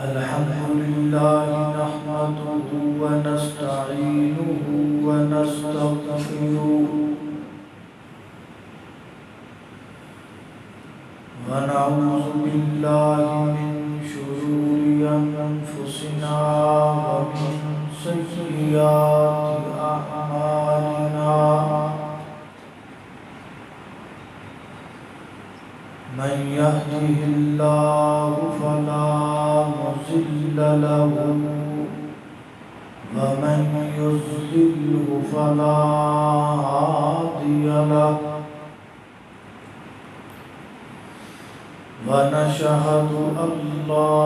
الحمد لله نحمده ونستعينه ونستغفره ونعوذ بالله من شرور أنفسنا ومن سيئات أعمالنا من يهده الله فلا مضل له ومن يضلل فلا هادي له ونشهد أن لا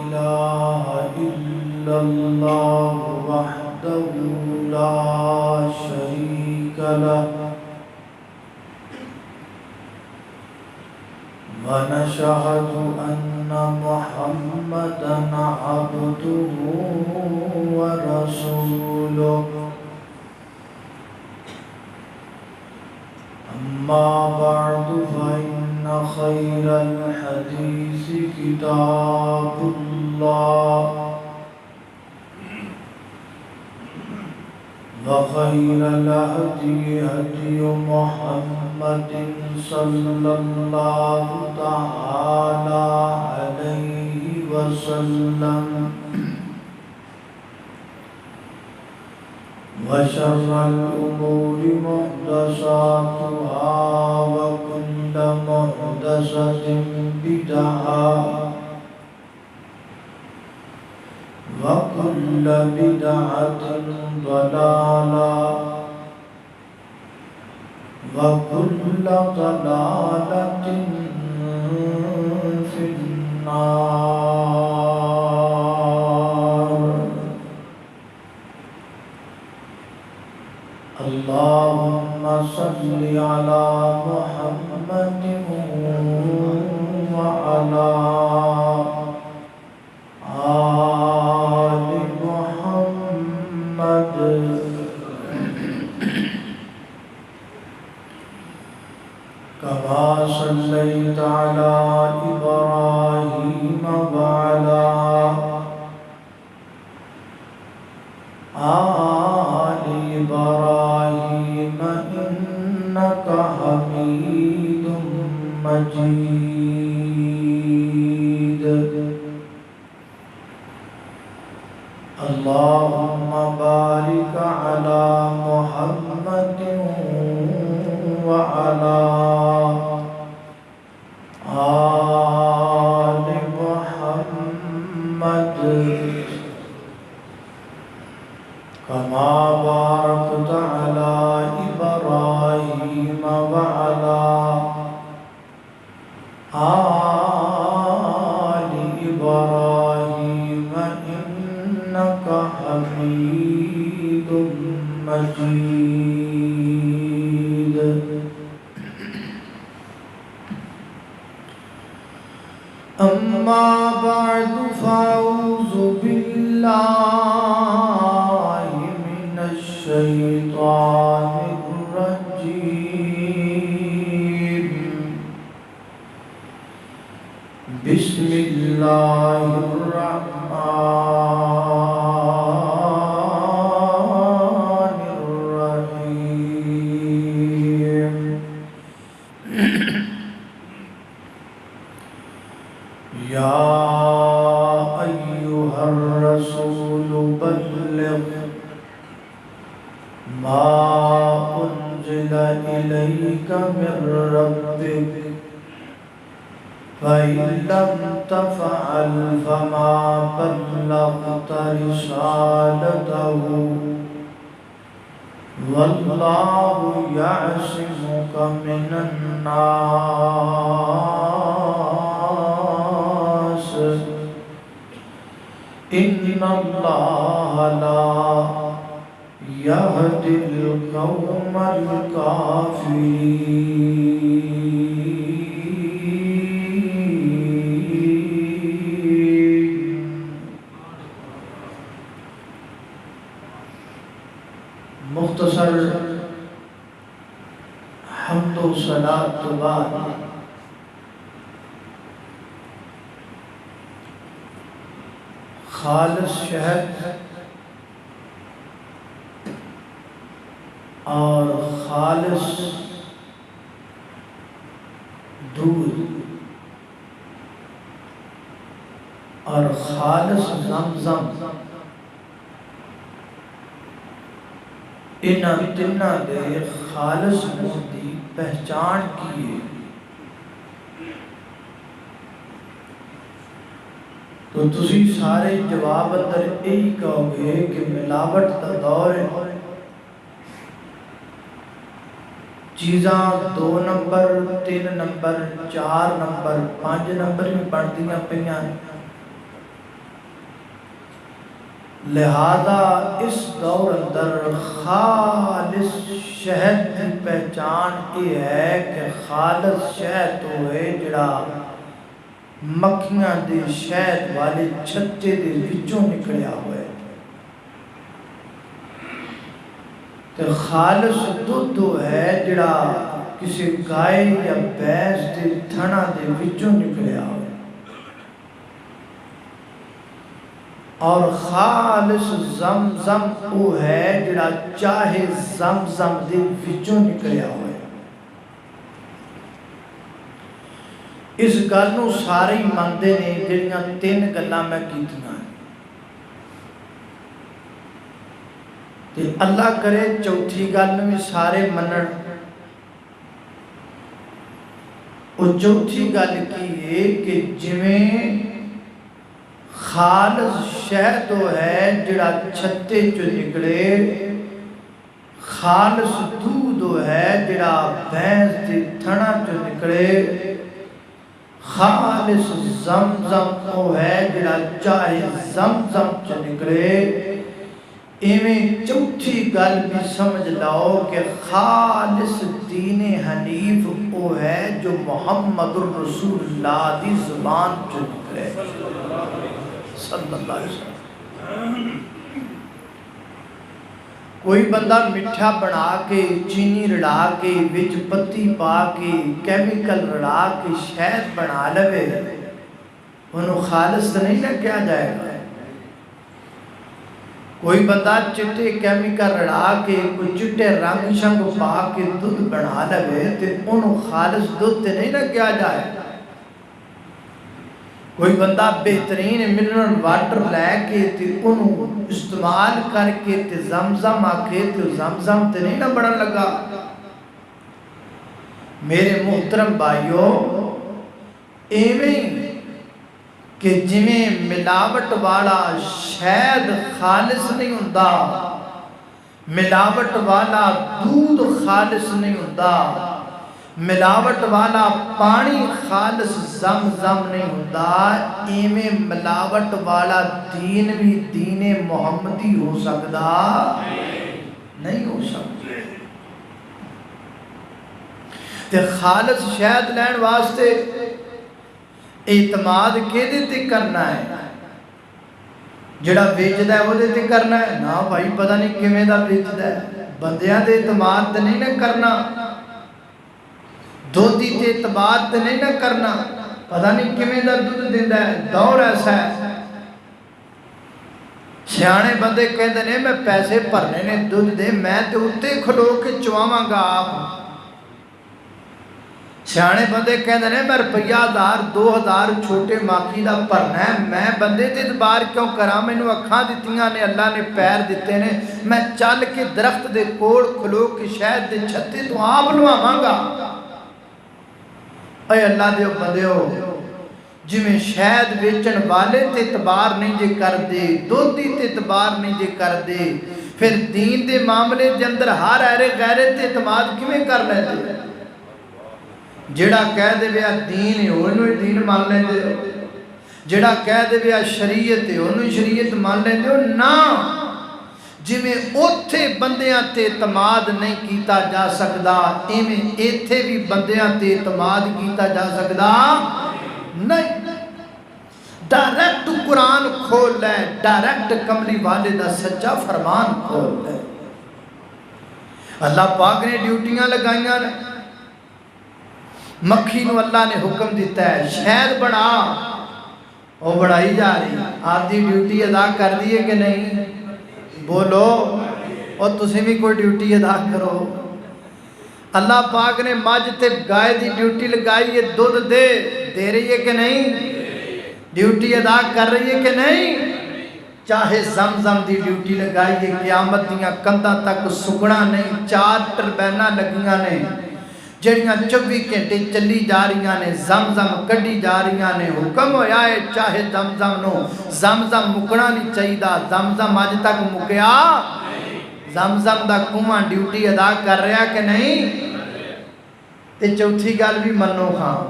إله إلا الله وحده لا شريك له ونشهد أن محمدًا عبده ورسوله أما بعد فإن خير الحديث كتاب الله وخير الهدي هدي محمد صلى الله تعالى عليه وسلم وشر الأمور محدثاتها وكل محدثة بدعة وكل بدعة ضلالة وكل ضلالة في النار. اللهم صل على محمد وعلى آل محمد كما صليت على إبراهيم وعلى آل إبراهيم إنك حميد مجيد. اللهم بارك على محمد وعلى آل محمد كما باركت على إبراهيم وعلى آل إبراهيم إنك حميد مجيد. أما بعد فأعوذ بالله من الشيطان الرجيم. بسم الله الرحمن الرحيم. يا أيها الرسول بلغ ما أنزل إليك من ربك فإن لم تفعل فما بلغت رسالته والله يعصمك من الناس إن الله لا يهدي القوم الكافرين. مختصر حمد و صلاۃ کے بعد خالص شہد اور خالص دودھ اور خالص زمزم، انہاں تنہاں دے خالص ہون دی پہچان کی ہے۔ تو تسی سارے جواب اندر یہی کہو گے کہ ملاوٹ دا دور ہے، چیزاں 2 نمبر 3 نمبر 4 نمبر 5 نمبر میں بڑھتیاں پئیاں ہیں، لہذا اس دور اندر خالص شہد کی پہچان یہ ہے کہ خالص شہد ہوئے جڑا مکھیاں دے شہد والے چھتے دے وچوں نکلیا ہوئے، تو خالص دودھ ہے جڑا کسی گائے یا بھینس دے تھنا دے وچوں نکلیا ہوئے، اور خالص زمزم وہ ہے جڑا چاہے زمزم دے وچوں نکلیا ہوئے۔ اس گل نو سارے مندے نے جڑیاں 3 گلاں میں کیتیاں، تے اللہ کرے چوتھی گل میں سارے منن۔ وہ چوتھی گل کی ہے کہ جویں خالص شہد ہے جڑا چھتے چو نکلے، خالص دودھ ہے جڑا بھینس دے تھنا چو نکلے، خالص زمزم وہ ہے جڑا چاہے زمزم چو نکلے، ایویں چوتھی گل بھی سمجھ لاؤ کہ خالص دین حنیف وہ ہے جو محمد الرسول اللہ دی زبان چو نکلے صلی اللہ علیہ وسلم۔ کوئی بندہ میٹھا بنا کے چینی رڑا کے وچ پتی پا کے کیمیکل رڑا کے شہد بنا لے، انہوں خالص نہیں لگیا جائے گا۔ کوئی بندہ چٹے کیمیکل رڑا کے کوئی چٹے رنگ شنگ پا کے دودھ بنا لے تے انہوں خالص دودھ نہیں لگیا جائے گا۔ کوئی بندہ بہترین منرل واٹر لے کے تے انہوں استعمال کر کے تے زمزم آکے تے زمزم تے نہیں نہ بڑھن لگا۔ میرے محترم بھائیو، ایویں کہ جویں ملاوٹ والا شہد خالص نہیں ہوندا، ملاوٹ والا دودھ خالص نہیں ہوندا، ملاوٹ والا پانی خالص زمزم نہیں ہوندا، ایویں ملاوٹ والا دین بھی دین محمدی ہو سکدا نہیں ہو سکدا۔ تے خالص شہد لین واسطے اعتماد کیدے تے کرنا ہے؟ جڑا بیچدا ہے وہ تے کرنا ہے؟ نا بھائی پتہ نہیں کیویں دا بیچدا ہے، بندیاں تے اعتماد تے نہیں نہ کرنا، دودھی تے اعتماد تے نہیں نہ کرنا، پتہ نہیں کیویں دا دودھ دیندا ہے۔ دور ایسا ہے، سیانے بندے کہندے نے میں پیسے بھرنے نے دودھ دے، میں تے اُتے کھلو کے چواواں گا آپ۔ سیانے بندے کہندے نے میں روپیہ 1000 2000 چھوٹے ماکی دا بھرنا ہے، میں بندے تے اعتبار کیوں کراں؟ مینوں اکھاں دتیاں نے، اللہ نے پیر دتے نے، میں چل کے درخت دے کول کھلو کے شہد دے چھتے تو آپ لواواں گا۔ اے اللہ دے بندے ہو، جویں شہد بیچن والے تے اعتبار نہیں جے کر دے، دودھی تے اعتبار نہیں جے کر دے، پھر دین دے معاملے دے اندر ہر ایرے غیرے تے اعتماد کیویں کر لے دے؟ جڑا کہہ دے بیا دین ہے انہوں ہی دین مان لیں دے، جڑا کہہ دے بیا شریعت ہے انہوں ہی شریعت مان لیں دے، نا جویں اوتھے بندیاں تے اعتماد نہیں کیتا جا سکدا، ایویں ایتھے بھی بندیاں تے اعتماد کیتا جا سکدا نہیں۔ ڈائریکٹ قرآن کھول لے، ڈائریکٹ کملی والے دا سچا فرمان کھول لے۔ اللہ پاک نے ڈیوٹیاں لگائیاں نے، مکھی نو اللہ نے حکم دیتا ہے شہد بنا، وہ بڑھائی جا رہی ہے، آپ دی ڈیوٹی ادا کر دیے کہ نہیں؟ بولو، اور تسی بھی کوئی ڈیوٹی ادا کرو۔ اللہ پاک نے مجھ تے گائے دی ڈیوٹی لگائی ہے، دودھ دے رہی ہے کہ نہیں؟ ڈیوٹی ادا کر رہی ہے کہ نہیں؟ چاہے زمزم دی ڈیوٹی لگائی ہے، قیامت دیاں کندھاں تک سکڑا نہیں، 4 ٹربیناں لگیاں نے جڑیاں 24 گھنٹے چلی جا رہی نے، زمزم کڈی جا رہی نے۔ حکم ہویا ہے چاہے زمزم مکنا نہیں چاہیے، زمزم اج تک مکیا، زمزم دا کنواں ڈیوٹی ادا کر رہا کہ نہیں؟ تے چوتھی گل بھی منو ہاں،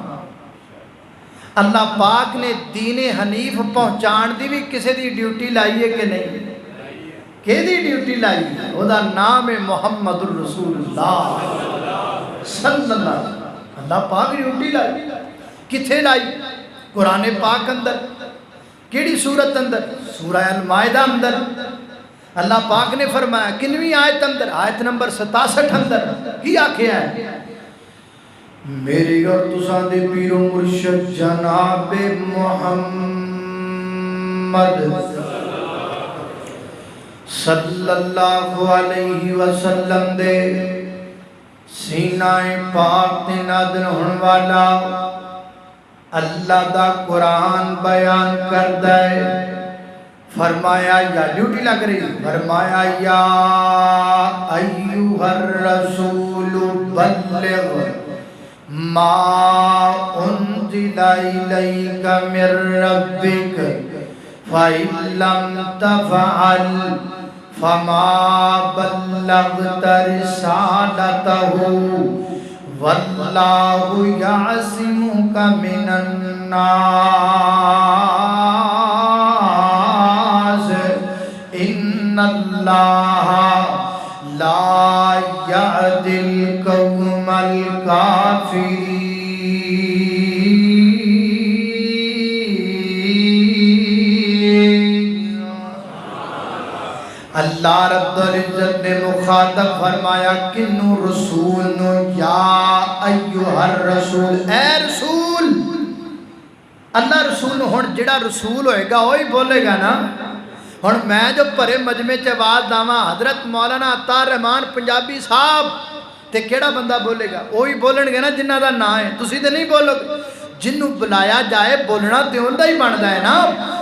اللہ پاک نے دین حنیف پہنچان دی بھی کسی دی ڈیوٹی لائی ہے کہ نہیں؟ کہ دی ڈیوٹی لائی ہے؟ وہ دا نام ہے محمد الرسول اللہ صلی اللہ علیہ وسلم۔ اللہ پاک ڈیوٹی لائی، کتھے لائی؟ قرآن پاک اندر، کیڑی سورت اندر؟ سورہ المائدہ اندر۔ اللہ پاک نے فرمایا کنویں آیت اندر؟ آیت نمبر 67 اندر کی آکھیا ہے؟ میری اور تساں دے پیر و مرشد جناب محمد صلی اللہ علیہ وسلم دے سینہ پاک تے نازل ہون والا اللہ دا قرآن بیان کردا ہے۔ فرمایا یا ڈیوٹی لگ رہی، فرمایا یا ایھا الرسول بلغ ما انزل الیک من ربک فإن لم تفعل فما بلغت رسالته واللہ یعصمک من الناس ان اللہ لا یهدی القوم الکافرین۔ اللہ رب العزت نے مخاطب فرمایا کنو رسول نو، یا ایھا الرسول، اے رسول۔ اللہ رسول نو ہن جڑا رسول ہوئے گا وہی بولے گا نا۔ ہن میں جو پرے مجمع چ آواز داواں حضرت مولانا عطار رحمان پنجابی صاحب تے کیڑا بندہ بولے گا؟ وہی بولن گے نا جنہ دا نام ہے، تسی تے نہیں بولو گے۔ جنوں بلایا جائے بولنا تے اوندا ہی بندا ہے نا۔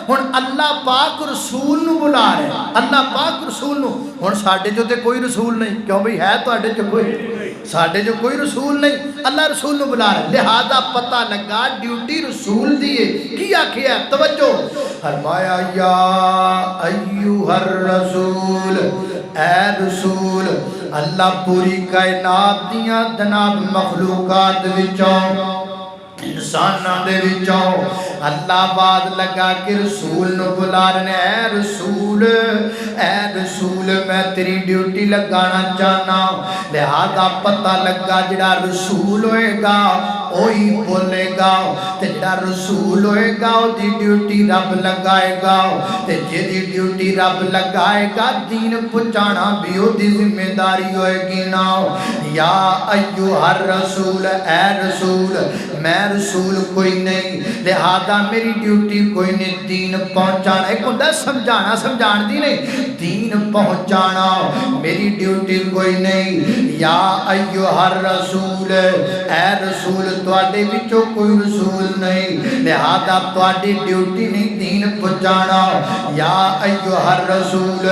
ہن اللہ پاک رسول نو بلا رہے ہیں، اللہ پاک رسول نو۔ ہن ساڈے جو تے کوئی رسول نہیں، کیوں بھئی ہے تواڈے جو کوئی؟ ساڈے جو کوئی رسول نہیں، اللہ رسول نو بلا رہے ہیں، لہذا پتہ لگا ڈیوٹی رسول دی ہے۔ کی آکھیا ہے؟ توجہ، فرمایا یا ایھا الرسول، اے رسول۔ اللہ پوری کائنات دیاں جناب مخلوقات وچوں انساناں دے وچوں اللہ بعد لگا کے رسول نو بلا رہے ہیں، اے رسول، اے رسول میں تیری ڈیوٹی لگانا چاہنا۔ لہذا پتہ لگا جڑا رسول ہوئے گا وہی بولے گا، تے جڑا رسول ہوئے گا وہ دی ڈیوٹی رب لگائے گا، تے جے دی ڈیوٹی رب لگائے گا دین پہنچانا بھی وہ دی ذمہ داری ہوئے گی نا۔ یا ایھا الرسول، اے رسول، میں رسول کوئی نہیں، لہذا میری ڈیوٹی کوئی نہیں، دین پہنچانا۔ ایک ہوتا سمجھانا، سمجھان دی نہیں، دین پہنچانا میری ڈیوٹی کوئی نہیں۔ یا ایھا الرسول، اے رسول تواڈے وچوں کوئی رسول نہیں، لہذا تواڈی ڈیوٹی نہیں دین پہنچانا۔ یا ایھا الرسول،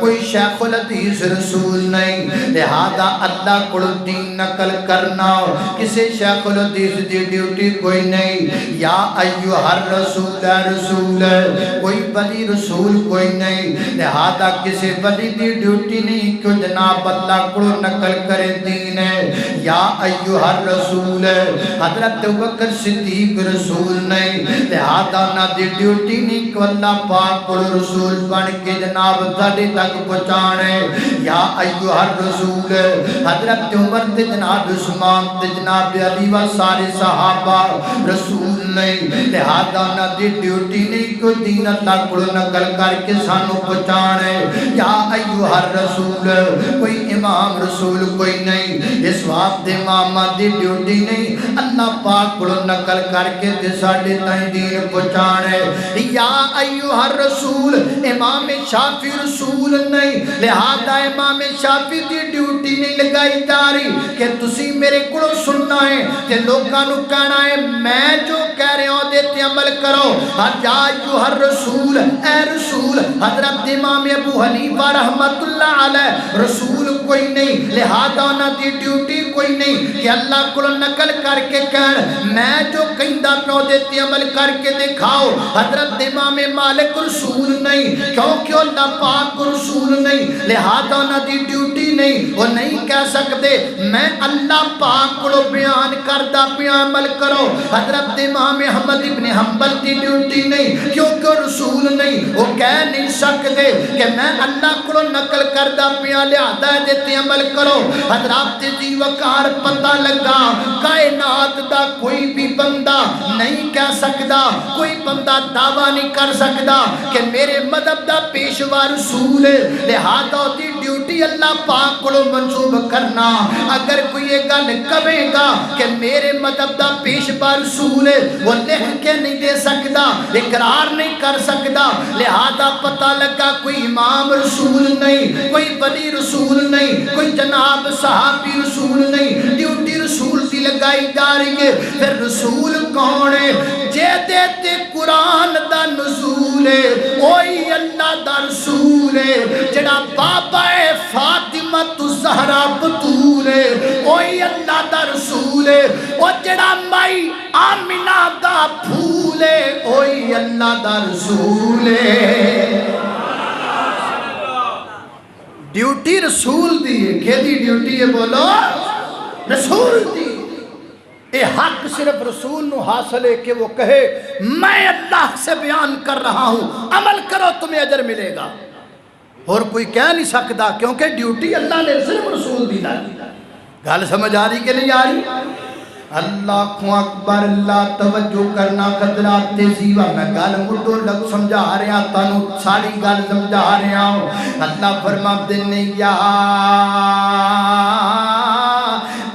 کوئی شیخ الحدیث رسول نہیں، لہذا اللہ کو دین نقل کرنا کسی شیخ الحدیث دی ڈیوٹی کوئی نہیں۔ یا ایھا الرسول، اے رسول، کوئی ولی رسول کوئی نہیں، لہذا کسی ولی دی ڈیوٹی نہیں کہ جناب اللہ کو نقل کرے دین ہے۔ یا ایھا الرسول، حضرت ابوبکر صدیق رسول نہیں، لہذا نہ دی ڈیوٹی نہیں کہ اللہ پاک کو رسول بن کے جناب تھاڈے تک پہنچانے۔ یا ایھا الرسول، حضرت عمر تے جناب عثمان تے جناب علی و سارے صحابہ رسول نہیں، لہذا نہ دی ڈیوٹی نہیں کہ دین اللہ کو نقل کر کے سانو پہنچانے۔ یا ایھا الرسول، کوئی امام رسول کوئی نہیں، اس وقت امام دی ڈیوٹی نہیں اللہ پاک کو نقل کر کے تے ساڈے تائیں دین پہنچانے یا ایھا الرسول امام شافعی رسول نہیں لہذا امام شافعی دی ڈیوٹی نہیں لگائی جا رہی کہ تسی میرے کو سننا ہے تے لوکاں نو کہنا ہے میں جو کہہ رہا ہوں تے عمل کرو یا ایھا الرسول اے رسول حضرت امام ابو حنیفہ رحمت اللہ علیہ رسول کوئی نہیں لہذا انہاں دی ڈیوٹی کوئی نہیں کہ اللہ کو نقل کر کے کہن میں جو کہندا پیو تے عمل کر کے دکھاؤ حضرت امام مالک رسول نہیں کیونکہ اللہ پاک رسول نہیں لہذا انہاں دی ڈیوٹی نہیں وہ نہیں کہہ سکتے میں اللہ پاک کو بیان کردا پیا عمل کرو حضرت امام احمد ابن حنبل دی ڈیوٹی نہیں کیونکہ رسول نہیں وہ کہہ نہیں سکتے کہ میں اللہ کو نقل کردا پیا لہذا تے عمل کرو حضرات جی وقار پتہ لگا کائنات دا کوئی بھی بندہ نہیں کہہ سکتا کوئی بندہ دعویٰ نہیں کر سکتا کہ میرے مذہب دا پیشوا رسول ہے لہذا دی ڈیوٹی اللہ پاک کو منسوب کرنا اگر کوئی یہ گل کہے گا کہ میرے مذہب دا پیشوا رسول ہے وہ لکھ کے نہیں دے سکتا اقرار نہیں کر سکتا لہذا پتہ لگا کوئی امام رسول نہیں کوئی ولی رسول نہیں کوئی جناب صحابی رسول نہیں ڈیوٹی رسول دی لگائی جا رہی ہے پھر رسول کون ہے جے دیتے قرآن دا نزول ہے وہی اللہ دا رسول ہے جڑا بابا فاطمہ الزہرا بطول ہے وہی اللہ دا رسول ہے وہ جڑا مائی آمنہ دا پھول ہے وہی اللہ دا رسول ہے ڈیوٹی رسول دی ہے کھیدی ڈیوٹی ہے بولو رسول دی اے حق صرف رسول نو حاصل ہے کہ وہ کہے میں اللہ سے بیان کر رہا ہوں عمل کرو تمہیں اجر ملے گا اور کوئی کہہ نہیں سکتا کیونکہ ڈیوٹی اللہ نے صرف رسول دی گل سمجھ آ رہی کہ نہیں آ رہی اللہ کو اکبر اللہ توجہ کرنا قدرات تیزیوہ میں گل مڈو لگ سمجھا رہا تانو ساری گل سمجھا رہا ہوں اللہ فرما دینے یا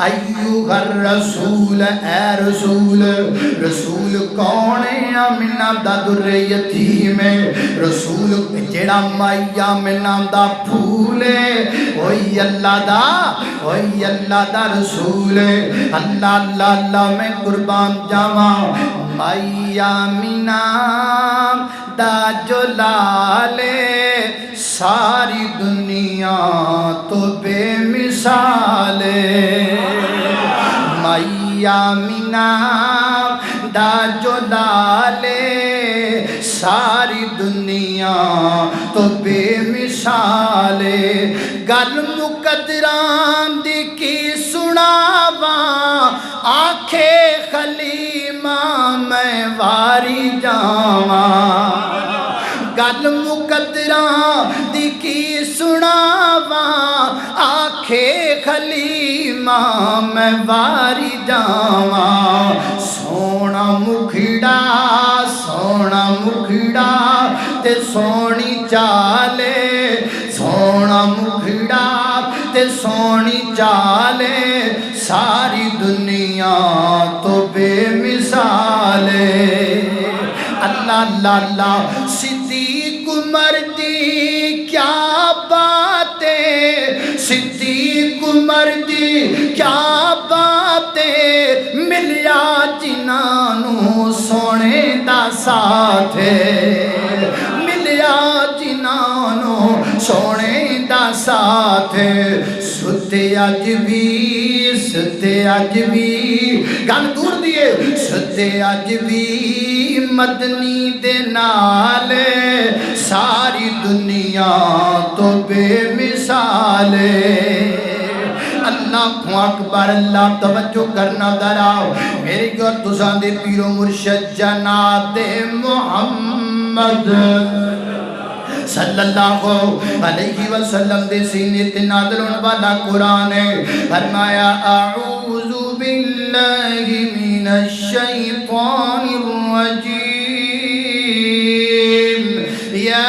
ایوہ الرسول اے رسول رسول کون ہے آمنہ دا در یتیم رسول جڑا مائی آمنہ دا پھولے وہی اللہ دا رسول اللہ اللہ اللہ میں قربان جاواں مائی آمنہ دا جو لالے ساری دنیا تو بے مثال مائی آمنہ دا جو لالے ساری دنیا تو بے مثال گل مقدران دی کی سناواں آنکھے خلیمہ میں واری جاواں گل مقدران دی کی سناواں آنکھے خلیمہ میں واری جاواں سونا مکھڑا تے سونی چالے سونا مکھڑا تے سونی چالے ساری دنیا تو بے مثال اللہ اللہ اللہ صدیق عمر دی کیا باتیں صدیق عمر دی کیا باتیں ملیا جنانو سونے دا ساتھ ملیا جنانو سونے دا ساتھ ستے اج بھی گل دور دیئے ستے اج بھی مدنی دے نال ساری دنیا تو بے مثال اللہ کو اکبر اللہ توجہ کرنا دراؤ میرے گھر تسان دے پیرو مرشد جناب محمد صلی اللہ علیہ وسلم دے سینے تے نازل ہونے والا قرآن ہے فرمایا اعوذ باللہ من الشیطان الرجیم یا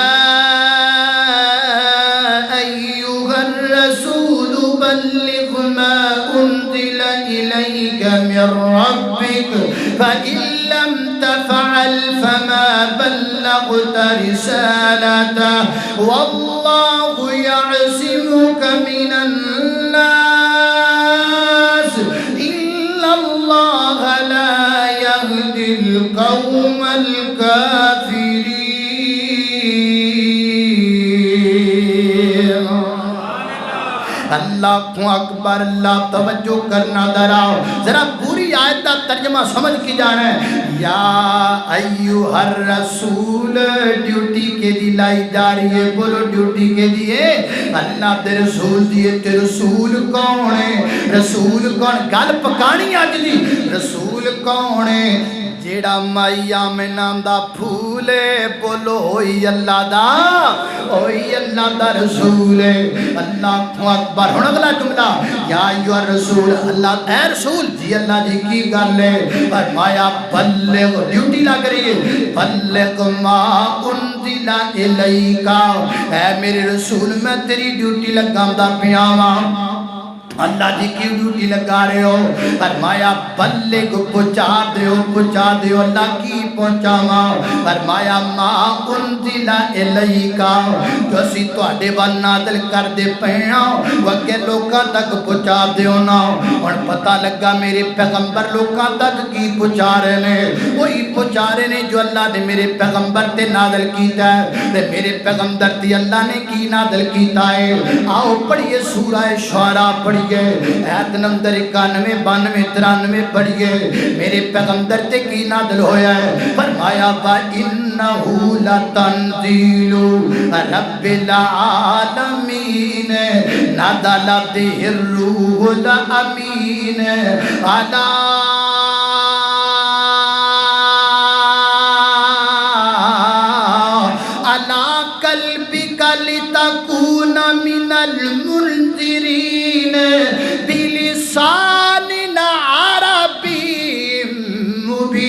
ایھا الرسول بلغ ما انزل الیک من ربک فَإِن لَّمْ تَفْعَلْ فَمَا بَلَّغْتَ رِسَالَتَهُ وَاللَّهُ يَعْصِمُكَ مِنَ النَّاسِ إِنَّ اللَّهَ لَا يَهْدِي الْقَوْمَ الْكَافِرِينَ۔ اللہ اکبر، اللہ توجہ کرنا دراؤ، ذرا پوری آیت کا ترجمہ سمجھ کی جانا ہے۔ یا ایوہ الرسول، ڈیوٹی کے دی لائی جا رہی ہے، بولو ڈیوٹی کے دیئے اللہ دے رسول دیئے۔ تے رسول کون ہے؟ رسول کون؟ گل پکانی آج دی، رسول کون ہے؟ جیڑا مائیا میں نام دا پھولے، بولو ہوئی اللہ دا، ہوئی اللہ دا رسول ہے۔ اللہ اکبر۔ ہن اگلا جملہ، یا ایوہ الرسول، اللہ اے رسول جی، اللہ جی کی گل ہے؟ فرمایا بلغ، ڈیوٹی لگ رہی ہے، بلغ ما انزل الیک، اے میرے رسول میں تیری ڈیوٹی لگام دا پیاواں۔ اللہ جی کی ڈیوٹی لگا رہے ہو؟ فرمایا بلغ، پہنچا دیو، پہنچا دیو۔ اللہ کی پہنچاواں؟ فرمایا ما انزل الیک، جو اسی تواڈے ول نازل کر دے پئے ہاں، وگے لوکاں تک پہنچا دیو نا۔ ہن پتہ لگا میرے پیغمبر لوکاں تک کی پہنچا رہے نے، وہی پہنچا رہے نے جو اللہ نے میرے پیغمبر تے نازل کیتا ہے۔ تے میرے پیغمبر تے اللہ نے کی نازل کیتا ہے؟ آؤ پڑھیے سورہ شعراء پڑھیے، آیت نمبر 91 92 93 پڑھیے، میرے پیغمبر تے کی نازل ہویا ہے۔ فرمایا وَإِنَّهُ لَتَنزِيلُ رَبِّ الْعَالَمِينَ نَزَلَ بِهِ الرُّوحُ الْأَمِينُ عَلَى قَلْبِكَ لِتَكُونَ مِنَ الْمُنذِرِينَ بِلِسَانٍ عَرَبِيٍّ مُبِينٍ۔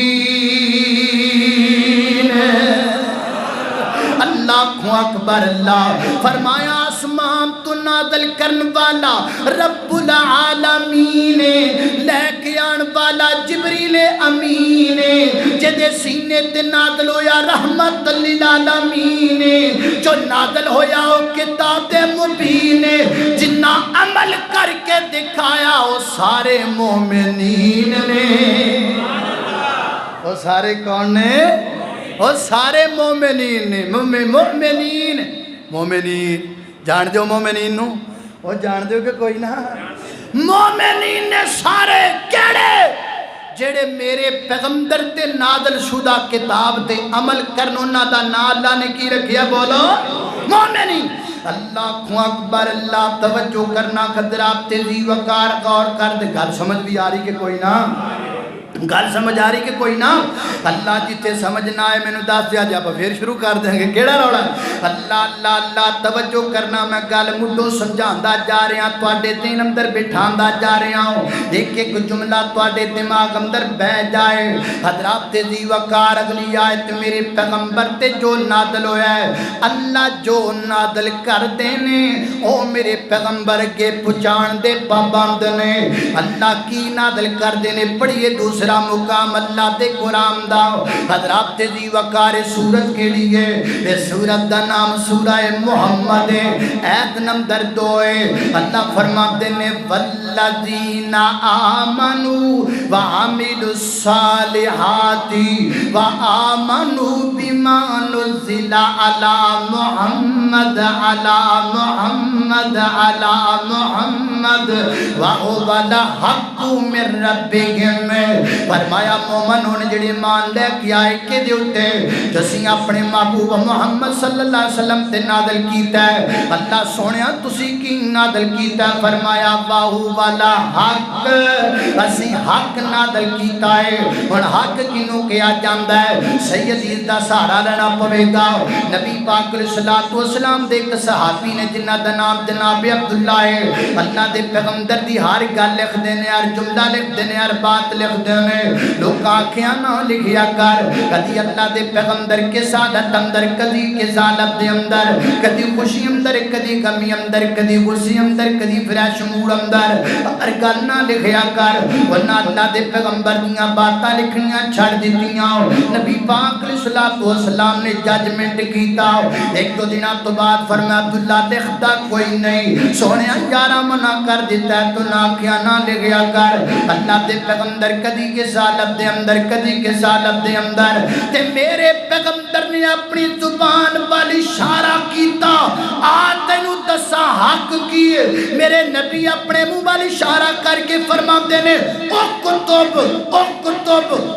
اللہ اکبر۔ اللہ فرمایا آسمان تو نازل کرن والا رب العالمین، لے کے آن والا جبریل امین، جدے سینے تے نازل ہویا رحمت للعالمین، جو نازل ہویا او کتاب مبین، جنہ عمل کر کے دکھایا او سارے مومنین نے۔ وہ سارے کون نے؟ وہ سارے مومنین نے۔ مومنین، مومنین جان دیو مومنین نو، وہ جان دیو کہ کوئی نہ؟ مومنین نے سارے کیڑے جڑے میرے پیغمبر تے نازل شدہ کتاب تے عمل کرن، انہاں دا نام اللہ نے کی رکھیا؟ بولو مومنین۔ اللہ اکبر۔ اللہ توجہ کرنا، خطرات تیزی وقار غور کر دے۔ گل سمجھ بھی آ رہی کہ کوئی نہ؟ گل سمجھ آ رہی کہ کوئی نہ؟ اللہ جتے سمجھنا ہے میں نے دس دیا جب پھر شروع کر دیں گے، کیڑا روڑا؟ اللہ اللہ اللہ توجہ کرنا، میں گل مڈو سمجھاندا جا رہا ہوں، تواڈے دین اندر بٹھاندا جا رہا ہوں، ایک ایک جملہ تواڈے دماغ اندر بہ جائے۔ حضرات تیزی وقار اگلی آیت میرے پیغمبر تے جو نازل ہویا ہے، اللہ جو نازل کر دینے او میرے پیغمبر کے پہنچان دے پابند نے۔ اللہ کی نازل کر دینے؟ پڑھیے دوسرا مقام اللہ دے قرآن دا۔ حضرات تیزی وقار سورت کے لیے، اس سورت دا نام سورہ محمد ہے، آیت نمبر 2 ہے۔ اللہ فرماتے ہیں والذین آمنوا وعملوا الصالحات وآمنوا بما نزل علی محمد علی محمد علی محمد وهو الحق من ربهم۔ فرمایا مومن ہونے جڑی ایمان لے کے آئے کہ دے اٹھے جسی اپنے محبوب محمد صلی اللہ علیہ وسلم تے نازل کیتا ہے۔ اللہ سونیا تسی کی نازل کیتا ہے؟ فرمایا واہو والا حق، اسی حق نازل کیتا ہے۔ اور حق کنوں کیا جاندہ ہے؟ سید دا سہارا لینا پوے گا۔ گا نبی پاک علیہ الصلوۃ والسلام دے ایک صحابی نے جنہ دا نام جناب عبداللہ ہے اللہ دے پیغمبر دی ہر گل لکھ دینے ہر جملہ لکھ دینے ہر بات لکھ دینے لوگ آنکھیاں نہ لکھیا کر کدی اللہ دے پیغمبر کے سعادت اندر کدی کے ظالب دے اندر کدی خوشی اندر کدی غمی اندر کدی غصے اندر کدی فریش موڈ اندر ہر گل نہ لکھیا کر ورنہ اللہ دے پیغمبر دیاں باتاں لکھنیاں چھڑ دیتیاں نبی پاک علیہ الصلوۃ والسلام نے ججمنٹ کیتا ایک دو دنوں تو بعد فرمایا عبداللہ لکھتا کوئی نہیں سونے یارا منع کر دیتا ہے تو نہ کیا نہ لکھیا کر اللہ دے پیغمبر کدی کے ظالب دے اندر کدی کے ظالب دے اندر تے میرے پیغمبر نے اپنی زبان والی اشارہ کیتا آ تینوں دسا حق کیے میرے نبی اپنے منہ والی اشارہ کر کے فرماتے نے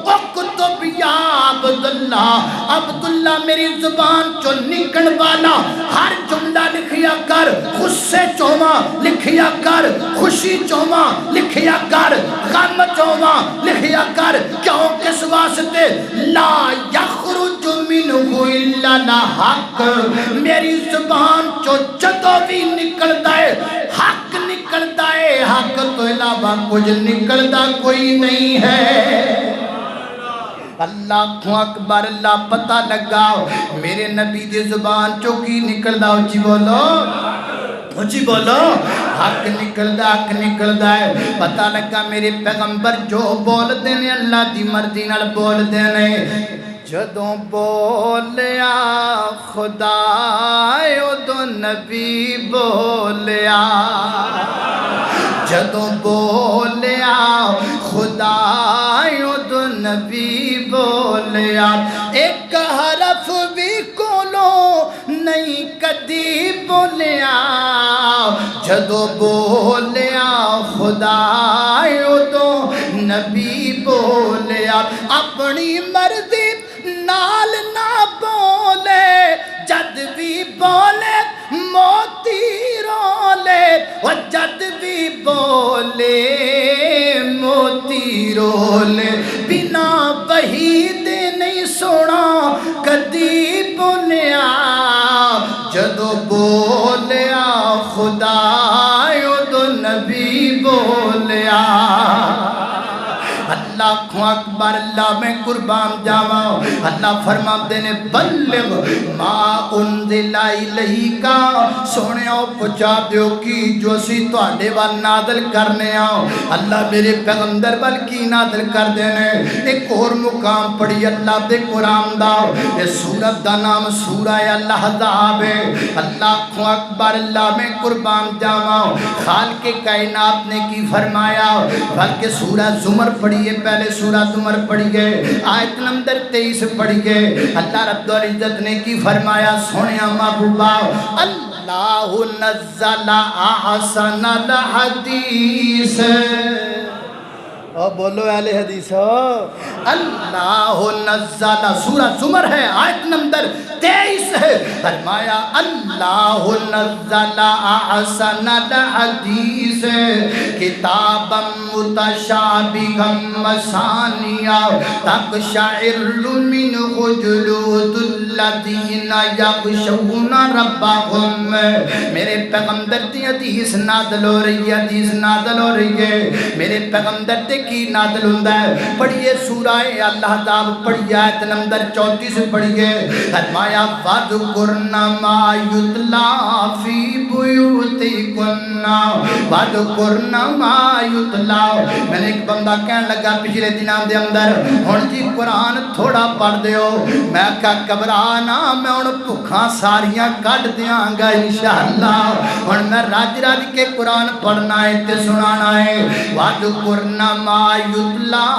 اکتب یا عبداللہ عبداللہ میری زبان چو نکل والا ہر جملہ لکھیا کر غصے چوما لکھیا کر خوشی چوما لکھیا کر غم چوما لکھیا کر کیوں کس واسطے لا یخرج منہ الا الحق میری زبان چو جدو بھی نکلتا ہے حق نکلتا ہے حق تو علاوہ کچھ نکلتا کوئی نہیں ہے اللہ کو اکبر اللہ پتہ لگا میرے نبی دی زبان چو کی نکلدا اچھی بولو حق نکلدا ہے پتہ لگا میرے پیغمبر جو بول دینے اللہ دی مرضی نال بول دینے جدوں بولیا خدا ادوں نبی بولیا جدوں بولیا خدا ادوں نبی بولیا ایک حرف بھی کولو نہیں کدی بولیا جدوں بولیا خدا ادوں نبی بولیا اپنی مرضی نال نہ بولے جد بھی بولے موتی رولے اور جد بھی بولے موتی رولے بنا وحی دے نہیں سونا کدی بولیا جدو بولیا خدا ادو نبی بولیا اللہ کو اکبر اللہ میں قربان جاواں اللہ فرماتے نے بلغ ما انزل الیکا سونےو پہنچا دیو کی جو اسی تواڈے ول نازل کرنے آؤ اللہ میرے پیغمبر ول کی نازل کر دینے ایک اور مقام پڑھی اللہ دے قرآن دا اس سورت دا نام سورہ الاحزاب ہے اللہ کو اکبر اللہ میں قربان جاواں خالق کائنات نے کی فرمایا بلکہ سورہ زمر پڑھی پہلے سورہ زمر پڑھی گئے آیت نمبر 23 پڑھی گئے اللہ رب العزت نے کی فرمایا سونیا محبوبا اللہ نزل احسن الحدیث او بولو اہل حدیث اللہ نزل سورہ زمر ہے آیت نمبر 23 ہے فرمایا اللہ نزل احسن الحدیث کتابا متشابہا مثانیہ تقشعر منہ جلود الذین یخشون ربہم میرے پیغمبر دی حدیث نازل ہو رہی ہے حدیث نازل ہو رہی ہے میرے پیغمبر دی کی نازل ہوندہ ہے پڑھئے سورہ الاحزاب پڑھئے آیت نمبر 34 پڑھئے فرمایا وَذْكُرْنَ مَا يُتْلَى فِي بُيُوتِكُنَّ وَذْكُرْنَ مَا يُتْلَى میں نے ایک بندہ کہنے لگا پچھلے دنوں دے اندر ہن جی قرآن تھوڑا پڑھ دیو میں کہا گھبرانا میں ہن بھکھاں ساریاں کڈ دیاں گا انشاءاللہ ہن میں راج راج کے قرآن پڑھنا ہے تے سنانا ہے وَذْكُرْنَ مَا يُتْلَى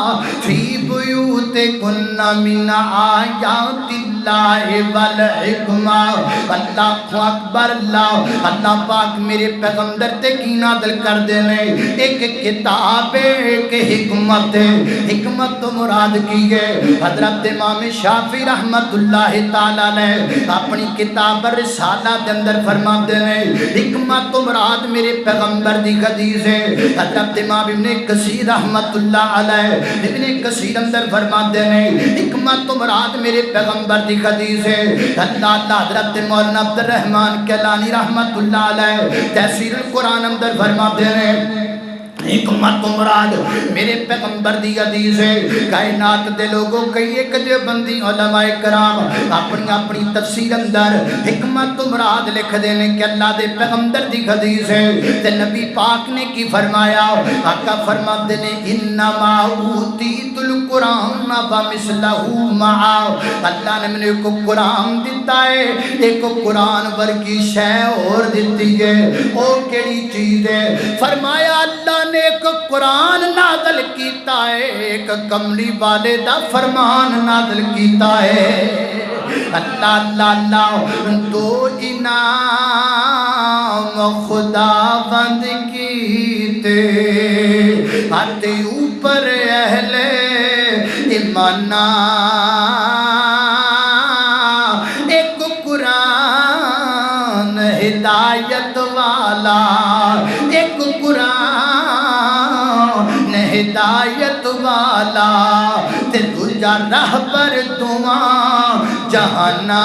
فِي بُيُوتِكُنَّ مِنْ آيَاتِ اللَّهِ وَالْحِكْمَةِ اللہ کو اکبر اللہ اللہ پاک میرے پیغمبر تے کی نازل کر دینے ایک کتاب ایک حکمت حکمت تو مراد کی گئے حضرت امام شافعی رحمت اللہ تعالیٰ نے اپنی کتاب رسالہ دے اندر فرما دینے حکمت تو مراد میرے پیغمبر دی حدیث ہے حضرت امام ابن کثیر رحمت اللہ علیہ ابن کثیر اندر فرما دینے حکمت تو مراد میرے پیغمبر دی دی حدیث ہے اللہ حضرت مولانا عبد الرحمن کیلانی رحمت اللہ علیہ تفسیر القرآن اندر فرماتے ہیں حکمت مراد میرے پیغمبر دی حدیث ہے کائنات دے لوگوں کئی ایک جو بندی علماء کرام اپنی اپنی تفسیر اندر حکمت مراد لکھ دینے کہ اللہ دے پیغمبر دی حدیث ہے تے نبی پاک نے کی فرمایا آقا فرماتے نے انما اوتیت القرآن ومثلہ معا اللہ نے مجھے کو قرآن دیتا ہے ایک قرآن ورگی شے اور دیتی ہے اور کیڑی چیز ہے فرمایا اللہ نے ایک قرآن نازل کیتا ہے ایک کملی والے دا فرمان نازل کیتا ہے اللہ اللہ اللہ تو انعام خدا بند کیتے آتے اوپر اہل ایمانہ ایک قرآن ہدایت والا ایک قرآن ہدایت والا تے دوجا رہبر دعاں جہانا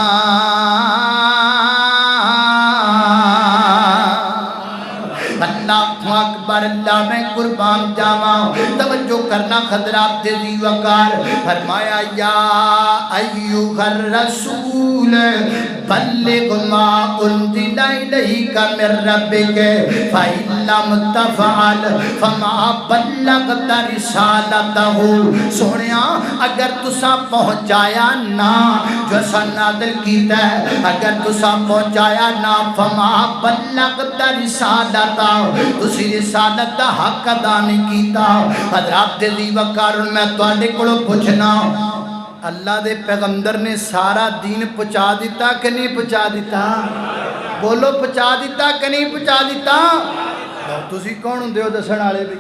اللہ اکبر اللہ میں قربان جاواں توجہ کرنا حضرات ذی وقار فرمایا یا ایھا الرسول بلغ ما انزل الیک من ربک فإن لم تفعل فما بلغت رسالتہ سونیا اگر تسا پہنچایا نہ جو سن نازل کیتا ہے اگر تسا پہنچایا نہ فما بلغت رسالتہ تسی رسالت دا حق ادا نہیں کیتا حضرات ذی وقار میں تواڈے کولوں پوچھنا اللہ دے پیغمبر نے سارا دین پہنچا دیتا کہ نہیں پہنچا دیتا بولو پہنچا دیتا کہ نہیں پہنچا دیتا تسی کون ہوندے ہو دسن والے بھی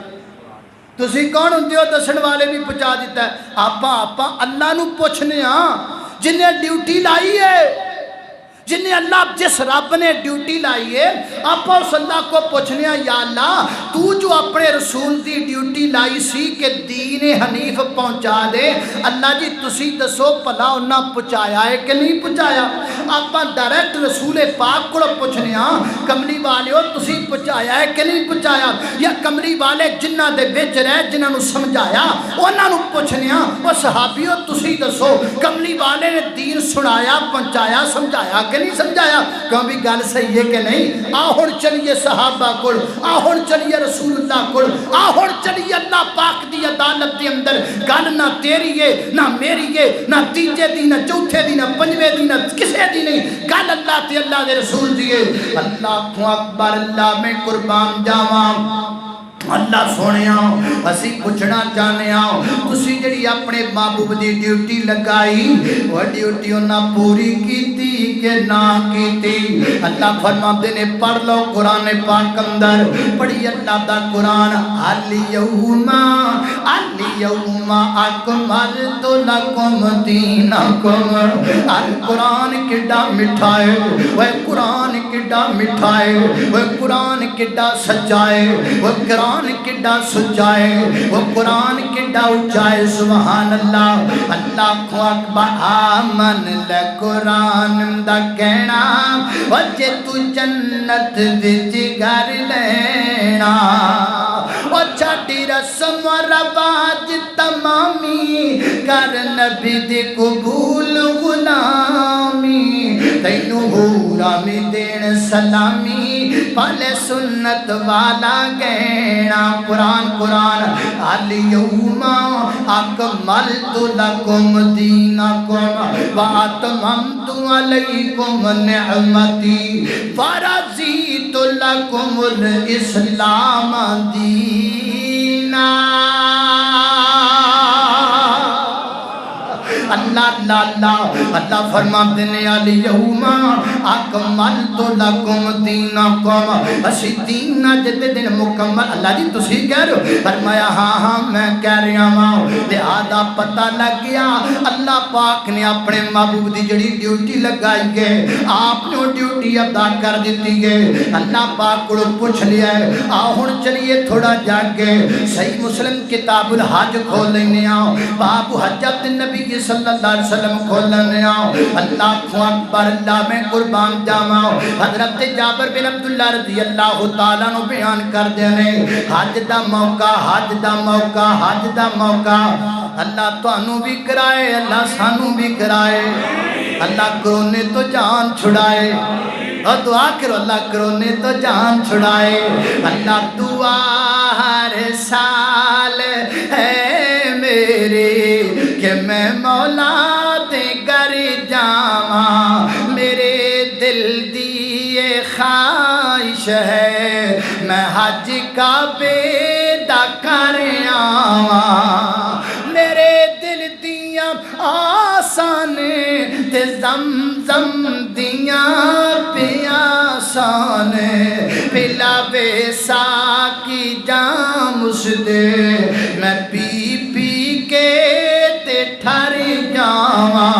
تسی کون ہوندے ہو دسن والے بھی پہنچا دیتا ہے آپا اللہ نو پوچھنے ہاں جنہیں ڈیوٹی لائی ہے جنہیں اللہ جس رب نے ڈیوٹی لائی ہے آپ اس اللہ کو پوچھنے ہیں یا اللہ تو جو اپنے رسول دی ڈیوٹی لائی سی کہ دین حنیف پہنچا دے اللہ جی تسی دسو پلا انہاں پہنچایا ہے کہ نہیں پہنچایا آپ ڈائریکٹ رسول پاک کو پوچھنے ہیں کملی والے ہو تسی پہنچایا ہے کہ نہیں پہنچایا یا کملی والے جنہ دے وچ رہ جنہاں نو سمجھایا انہاں نو پوچھنے ہیں وہ صحابیو تسی دسو کملی والے نے دین سنایا پہنچایا سمجھایا کہ نہیں سمجھایا کیوں بھی گل صحیح ہے کہ نہیں آہن چلیے صحابہ کو آہن چلیے رسول اللہ کو آہن چلیے اللہ پاک دی عدالت دے اندر گل نہ تیری ہے نہ میری ہے نہ تیجے دی نہ چوتھے دی نہ پنجویں دی نہ کسے دی نہیں گل اللہ تے اللہ دے رسول دی ہے اللہ اکبر اللہ میں قربان جاواں اللہ سونیا اسی پوچھنا چاہنے آؤ تسی جڑی اپنے محبوب دی ڈیوٹی لگائی وہ ڈیوٹی انہاں پوری کیتی کہ نہ کیتی اللہ فرماتے نے پڑھ لو قرآن پاک اندر پڑھی اللہ دا قرآن الیوم اکملت لکم دینکم قرآن کڈا مٹھا ہے وہ قرآن کڈا مٹھا ہے وہ قرآن کڈا سچا ہے وہ قرآن کڈا سچائے وہ قرآن کڈا اچائے سبحان اللہ اللہ کو اکبر آمن لے قرآن دا کہنا وجہ تو جنت وچ گھر لینا وہ چھٹی رسم و رواج تمامی کر نبی دی قبول غلامی تینو ہورا میں دین سلامی پالے سنت والا گینا قرآن قرآن الیوم اکملت لکم دینکم واتممت علیکم نعمتی ورضیت لکم الاسلام دینا اللہ اللہ اللہ اللہ فرماتے ہیں الیوم اکملت لکم دینکم اسی دین جد دن مکمل اللہ جی تسی کہہ رہے ہو فرمایا ہاں میں کہہ رہا ہوں لہذا پتہ لگ گیا اللہ پاک نے اپنے محبوب دی جڑی ڈیوٹی لگائی گئے آپ نے ڈیوٹی ادا کر دیتی گئے اللہ پاک کو پوچھ لیا ہے آہن چلیے تھوڑا جاگ گئے صحیح مسلم کتاب الحج کھول لینے آؤ باب حجت النبی صلی اللہ علیہ وسلم وسلم کھولنے آؤ. اللہ اکبر اللہ میں قربان جاواں. حضرت جابر بن عبداللہ رضی اللہ تعالیٰ نو بیان کر دینے حج دا موقع حج دا موقع حج دا موقع. اللہ تانوں بھی کرائے اللہ سانوں بھی کرائے. اللہ کرونے تو جان چھڑائے. اور دعا کرو اللہ کرونے تو جان چھڑائے. اللہ دعا ہر سال ہے میری کہ میں مولا دے گر جاواں. میرے دل دی یہ خواہش ہے میں حج کعبے دا کر آواں. میرے دل دیاں آسان تے زمزم دیاں پیاسان پلاوے ساکی جام اس دے میں پی پی کے تے ٹھر جاواں.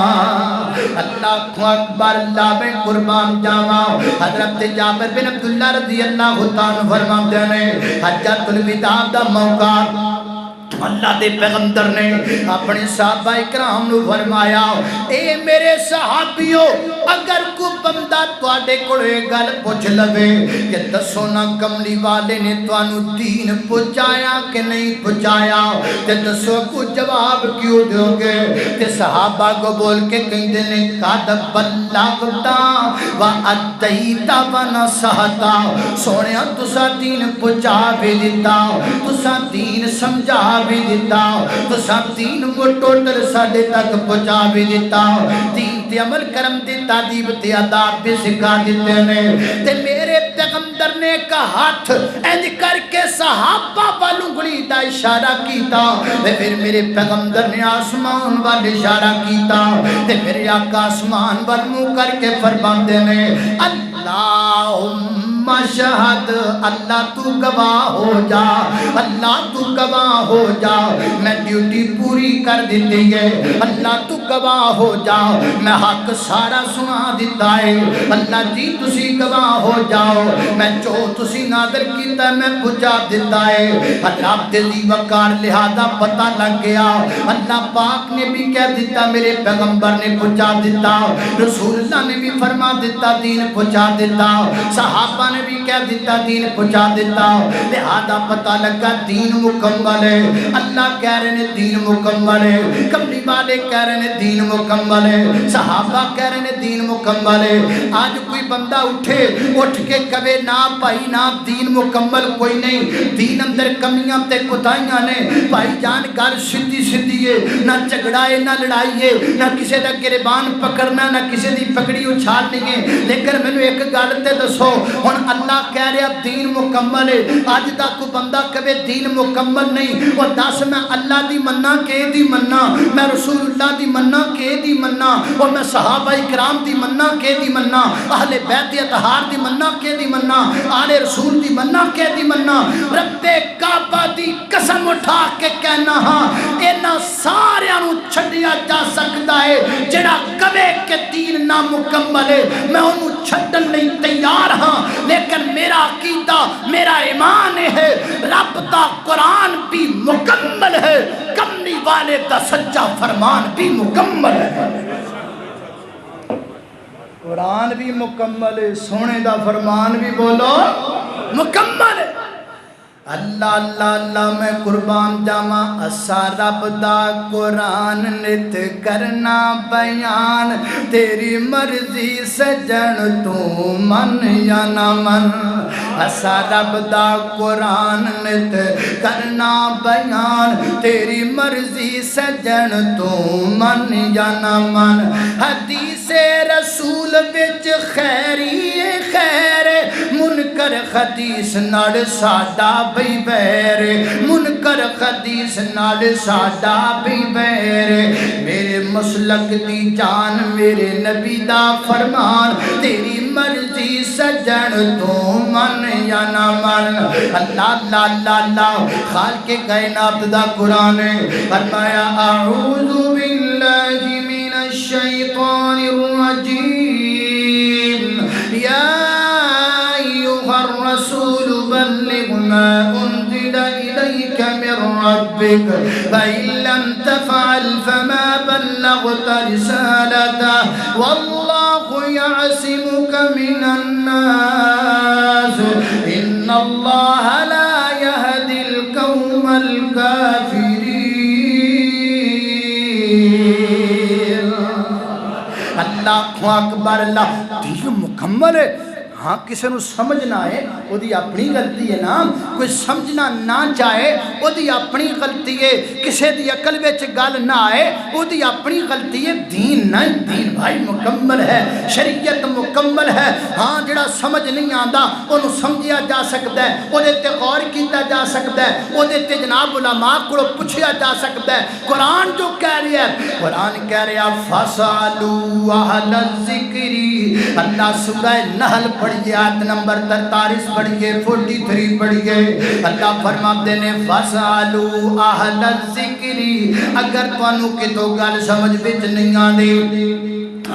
اللہ اکبر اللہ میں قربان جاواں. حضرت جابر بن عبداللہ رضی اللہ تعالیٰ فرماتے ہیں حجۃ الوداع دا موقع اللہ دے پیغمبر نے اپنے صحابہ اکرام نو فرمایا اے میرے صحابیوں اگر کو بندہ تواڈے کول گل پوچھ لوے کہ دسو نا کملی والے نے تانوں دین پہنچایا کہ نہیں پہنچایا تے دسو کو جواب کیوں دیو گے. تے صحابہ کو بول کے کہندے نے قد بلغتا و ادیتا و نصحتا. سونیا تساں دین پہنچا بھی دتا تساں دین سمجھا بھی دیتا تساں دین کو ٹوٹل ساڈے تک پہنچا بھی دیتا. دین تے عمل کرم دی تعلیم تے آداب بھی سکھا دیتے نے. تے میرے پیغمبر نے کا ہاتھ انج کر کے صحابہ وال انگلی دا اشارہ کیتا تے پھر میرے پیغمبر نے آسمان وال اشارہ کیتا تے میرے آقا آسمان وال منہ کر کے فرماندے نے اللہم شہد اللہ تو گواہ ہو جا اللہ تو گواہ ہو جا میں ڈیوٹی پوری کر دیتی ہے. اللہ تو گواہ ہو جا میں حق سارا سنا دیتا ہے. اللہ جی تسی گواہ ہو جاؤ میں جو تسی نادر کیتا میں پہنچا دیتا ہے. اللہ دلی وقار لہذا پتہ لگ گیا. اللہ پاک نے بھی کہہ دیتا میرے پیغمبر نے پہنچا دیتا. رسول اللہ نے بھی فرما دیتا دین پہنچا دیتا. صحابہ نے بھی کہہ دیتا دین پہنچا دیتا. لہذا پتہ لگا دین مکمل ہے. اللہ کہہ رہے ہیں دین مکمل ہے. کملی والے کہہ رہے ہیں دین مکمل ہے. صحابہ کہہ رہے ہیں دین مکمل ہے. آج کوئی بندہ اٹھ کے کہے نا بھائی نا دین مکمل کوئی نہیں. دین اندر کمیاں تے کوتاہیاں نے. بھائی جان گل سیدھی سیدھی ہے. نہ جھگڑا ہے نہ لڑائی ہے نہ کسی دا گریبان پکڑنا نہ کسی دی پگڑی اچھالنی ہے. لیکن مینوں ایک گل تے دسو ہن اللہ کہہ رہا دین مکمل ہے. آج تک کوئی بندہ کہے دین مکمل نہیں وہ دس میں اللہ دی مننا کہ دی مننا میں رسول اللہ دی مننا کہ دی مننا اور میں صحابہ اکرام دی مننا کہ دی مننا اہل بیت اطہار دی مننا کہ دی مننا آل رسول دی مننا کہ دی مننا. رب کعبہ دی قسم اٹھا کے کہنا ہاں انہاں ساریاں نوں چھڈیا جا سکتا ہے. جڑا کہے کہ دین نامکمل ہے میں انہوں چھڈن نہیں تیار ہاں. لیکن میرا عقیدہ میرا ایمان ہے رب دا قرآن بھی مکمل ہے. کملی والے دا سچا فرمان بھی مکمل ہے. قرآن بھی مکمل ہے سونے دا فرمان بھی بولو مکمل ہے. اللہ اللہ اللہ میں قربان جاواں اسا رب دا قرآن نت کرنا بیان تیری مرضی سجن تو من یا نہ من. اسا رب دا قرآن نت کرنا بیان تیری مرضی سجن تو من یا نہ من. حدیث رسول وچ خیری خیر منکر حدیث نال ساڈا بھی بیر منکر حدیث نال ساڈا بھی بیر. میرے مسلک دی جان میرے نبی دا فرمان تیری مرضی سجن تو من یا نہ من. اللہ اللہ اللہ اللہ خالق کائنات دا قرآن فرمایا اعوذ باللہ من الشیطان الرجیم یا ایھا الرسول بلغ ما انزل الیک من ربک فإن لم تفعل فما بلغت رسالته واللہ یعصمک من الناس ان اللہ لا یہدی القوم الکافرین۔ اللہ اکبر، اللہ دین مکمل ہے۔ ہاں کسی نو سمجھ نہ آئے وہ دی اپنی غلطی ہے نا، کوئی سمجھنا نہ چاہے وہ دی اپنی غلطی ہے، کسی دی عقل وچ گل نہ آئے وہ دی اپنی غلطی ہے۔ دین نہیں، دین بھائی مکمل ہے، شریعت مکمل ہے۔ ہاں جڑا سمجھ نہیں آندا انہوں سمجھیا جا سکتا ہے، وہ دے تے غور کیتا جا سکتا ہے، وہ دے تے جناب علماء کو پوچھیا جا سکتا ہے۔ قرآن جو کہہ رہی ہے، قرآن کہہ رہا فَاسْأَلُوا أَهْلَ الذِّكْرِ، اللہ سورہ نحل پڑھیے، آیت نمبر 43 پڑھیے، 43 پڑھیے۔ اللہ فرماتے ہیں فَاسْأَلُوا أَهْلَ الذِّكْرِ، اگر تانوں کتوں گل سمجھ وچ نہیں آندی،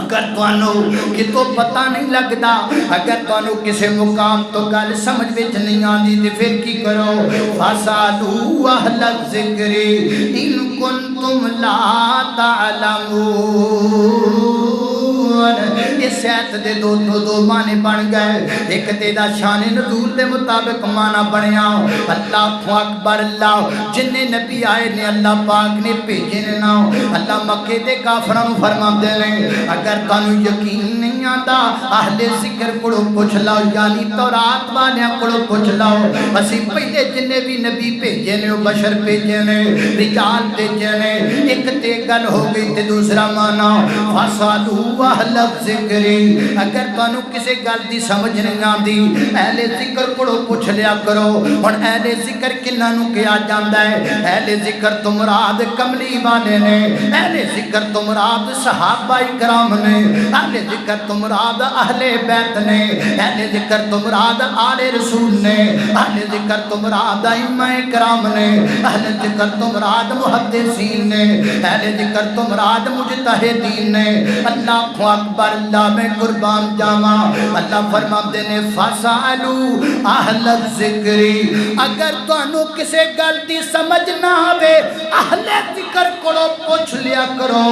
اگر تانوں کتوں پتہ نہیں لگدا، اگر تانوں کسی مقام تو گل سمجھ وچ نہیں آندی تے پھر کی کرو؟ فَاسْأَلُوا أَهْلَ الذِّكْرِ إِن كُنتُمْ لَا تَعْلَمُونَ۔ اس آیت دے دو معنی بن گئے، ایک تے دا شان نزول دے مطابق معنی بنیا۔ اللہ اکبر، اللہ جن نبی آئے نے اللہ پاک نے بھیجے نے نا، اللہ مکے دے کافراں نوں فرماندے نے اگر تانوں یقین نہیں آندا اہل ذکر کولو پوچھ لو، یعنی تورات والیاں کولو پوچھ لو۔ اسی پہلے جنے بھی نبی بھیجے نے، بشر بھیجے نے، رجال بھیجے نے، ایک تے گل ہو گئی تے دوسرا معنی فَاسْأَلُوا أَهْلَ الذِّكْرِ، اگر تانوں کسی گل دی سمجھ نہیں آندی اہل ذکر کولو پوچھ لیا کرو۔ ہن اہل ذکر کنہاں نوں کہا جاندا ہے؟ اہل ذکر تو مراد کملی والے نے، اہل ذکر تو مراد صحابہ کرام نے، اہل ذکر تو مراد اہل بیت نے، اہل ذکر تو مراد آل رسول نے، اہل ذکر تو مراد ائمہ کرام نے، اہل ذکر تو مراد محدثین نے، اہل ذکر تو مراد مجتہدین نے۔ اللہ اکبر، اللہ میں قربان جاواں، اللہ فرماندے نے فَاسْأَلُوا أَهْلَ الذِّكْرِ، اگر تانوں کسی گل دی سمجھ نہ آوے اہل ذکر کولو پوچھ لیا کرو۔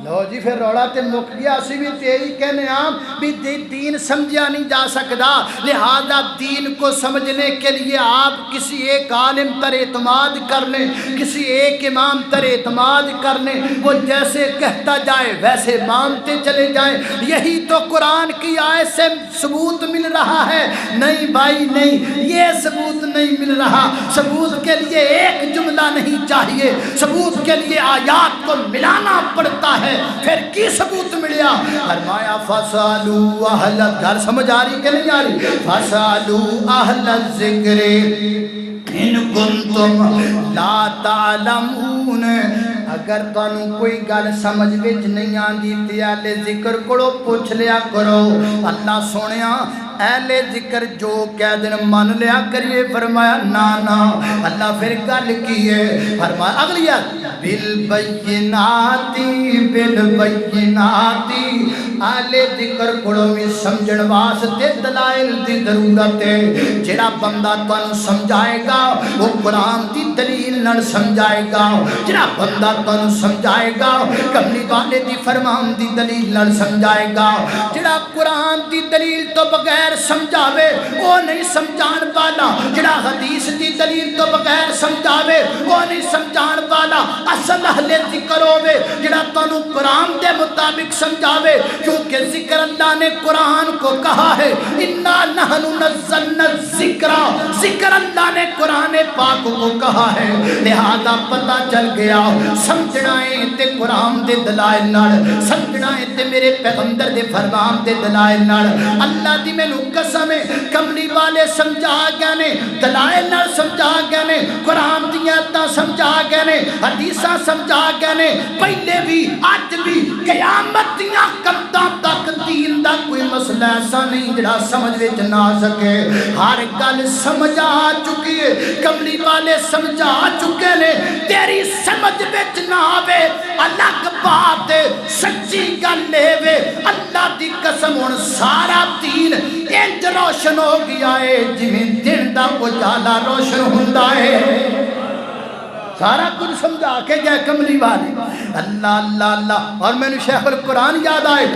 لو جی پھر روڑا تے مک گیا، اسی بھی تیہی کہنے عام بھی دین سمجھا نہیں جا سکتا، لہذا دین کو سمجھنے کے لیے آپ کسی ایک عالم پر اعتماد کر لیں، کسی ایک امام پر اعتماد کر لیں، وہ جیسے کہتا جائے ویسے مانتے چلے جائیں۔ یہی تو قرآن کی آیت سے ثبوت مل رہا ہے۔ نہیں بھائی نہیں، یہ ثبوت نہیں مل رہا۔ ثبوت کے لیے ایک جملہ نہیں چاہیے، ثبوت کے لیے آیات کو ملانا پڑتا ہے، پھر کی ثبوت ملیا؟ فرمایا فَاسْأَلُوا أَهْلَ، گھر سمجھ آ رہی کہ نہیں آ رہی؟ فَاسْأَلُوا أَهْلَ الذِّكْرِ إِن كُنتُمْ لَا تَعْلَمُونَ، اگر تانوں کوئی گل سمجھ وچ نہیں آندی تے اہل ذکر کولو پوچھ لیا کرو۔ اللہ سونیا اہل ذکر جو کہہ دن مان لیا کریے، فرمایا نا نا۔ اللہ پھر گل کی ہے، فرمایا اگلی آیت بالبینات بالبینات، اہل ذکر کولو بھی سمجھن واسطے دلائل دی ضرورت ہے۔ جڑا بندہ تانوں سمجھائے گا وہ قرآن دی دلیل نال سمجھائے گا، جڑا بندہ تانوں سمجھائے گا کملی والے دی فرمان دی دلیل نال سمجھائے گا۔ جڑا قرآن دی دلیل تو بغیر سمجھاوے وہ نہیں سمجھان والا، جڑا حدیث دی دلیل تو بغیر سمجھاوے وہ نہیں سمجھان والا۔ اصل اہل ذکر ہووے جڑا تانوں قرآن دے مطابق سمجھاوے، کیونکہ ذکر اللہ نے قرآن کو کہا ہے انا نحن نزلنا الذکر، ذکر اللہ نے قرآن پاک کو کہا ہے۔ لہذا پتہ چل گیا سمجھنا ہے تے قرآن دے دلائل نال، سمجھنا ہے تے میرے پیغمبر دے فرمان دے دلائل نال۔ اللہ دی مینوں قسم ہے کملی والے سمجھا گئے نے، دلائل نال سمجھا گئے نے، قرآن دیاں آیتاں سمجھا گئے نے، حدیثاں سمجھا گئے نے، پہلے بھی اج بھی قیامت دیاں قداں تک دین دا کوئی مسئلہ ایسا نہیں جڑا سمجھ وچ نہ آ سکے۔ ہر گل سمجھ آ چکی ہے، کملی والے سمجھا چکے نے، تیری سمجھ وچ نہ آوے الگ بات ہے، سچی گل ہے اللہ دی قسم ہن سارا دین انج روشن ہو گیا ہے جویں دن دا اجالا روشن ہوندا ہے۔ سارا کچھ سمجھا کے گئے کملی والے۔ اللہ اللہ اللہ، اور میں نے شیخ القرآن یاد آئے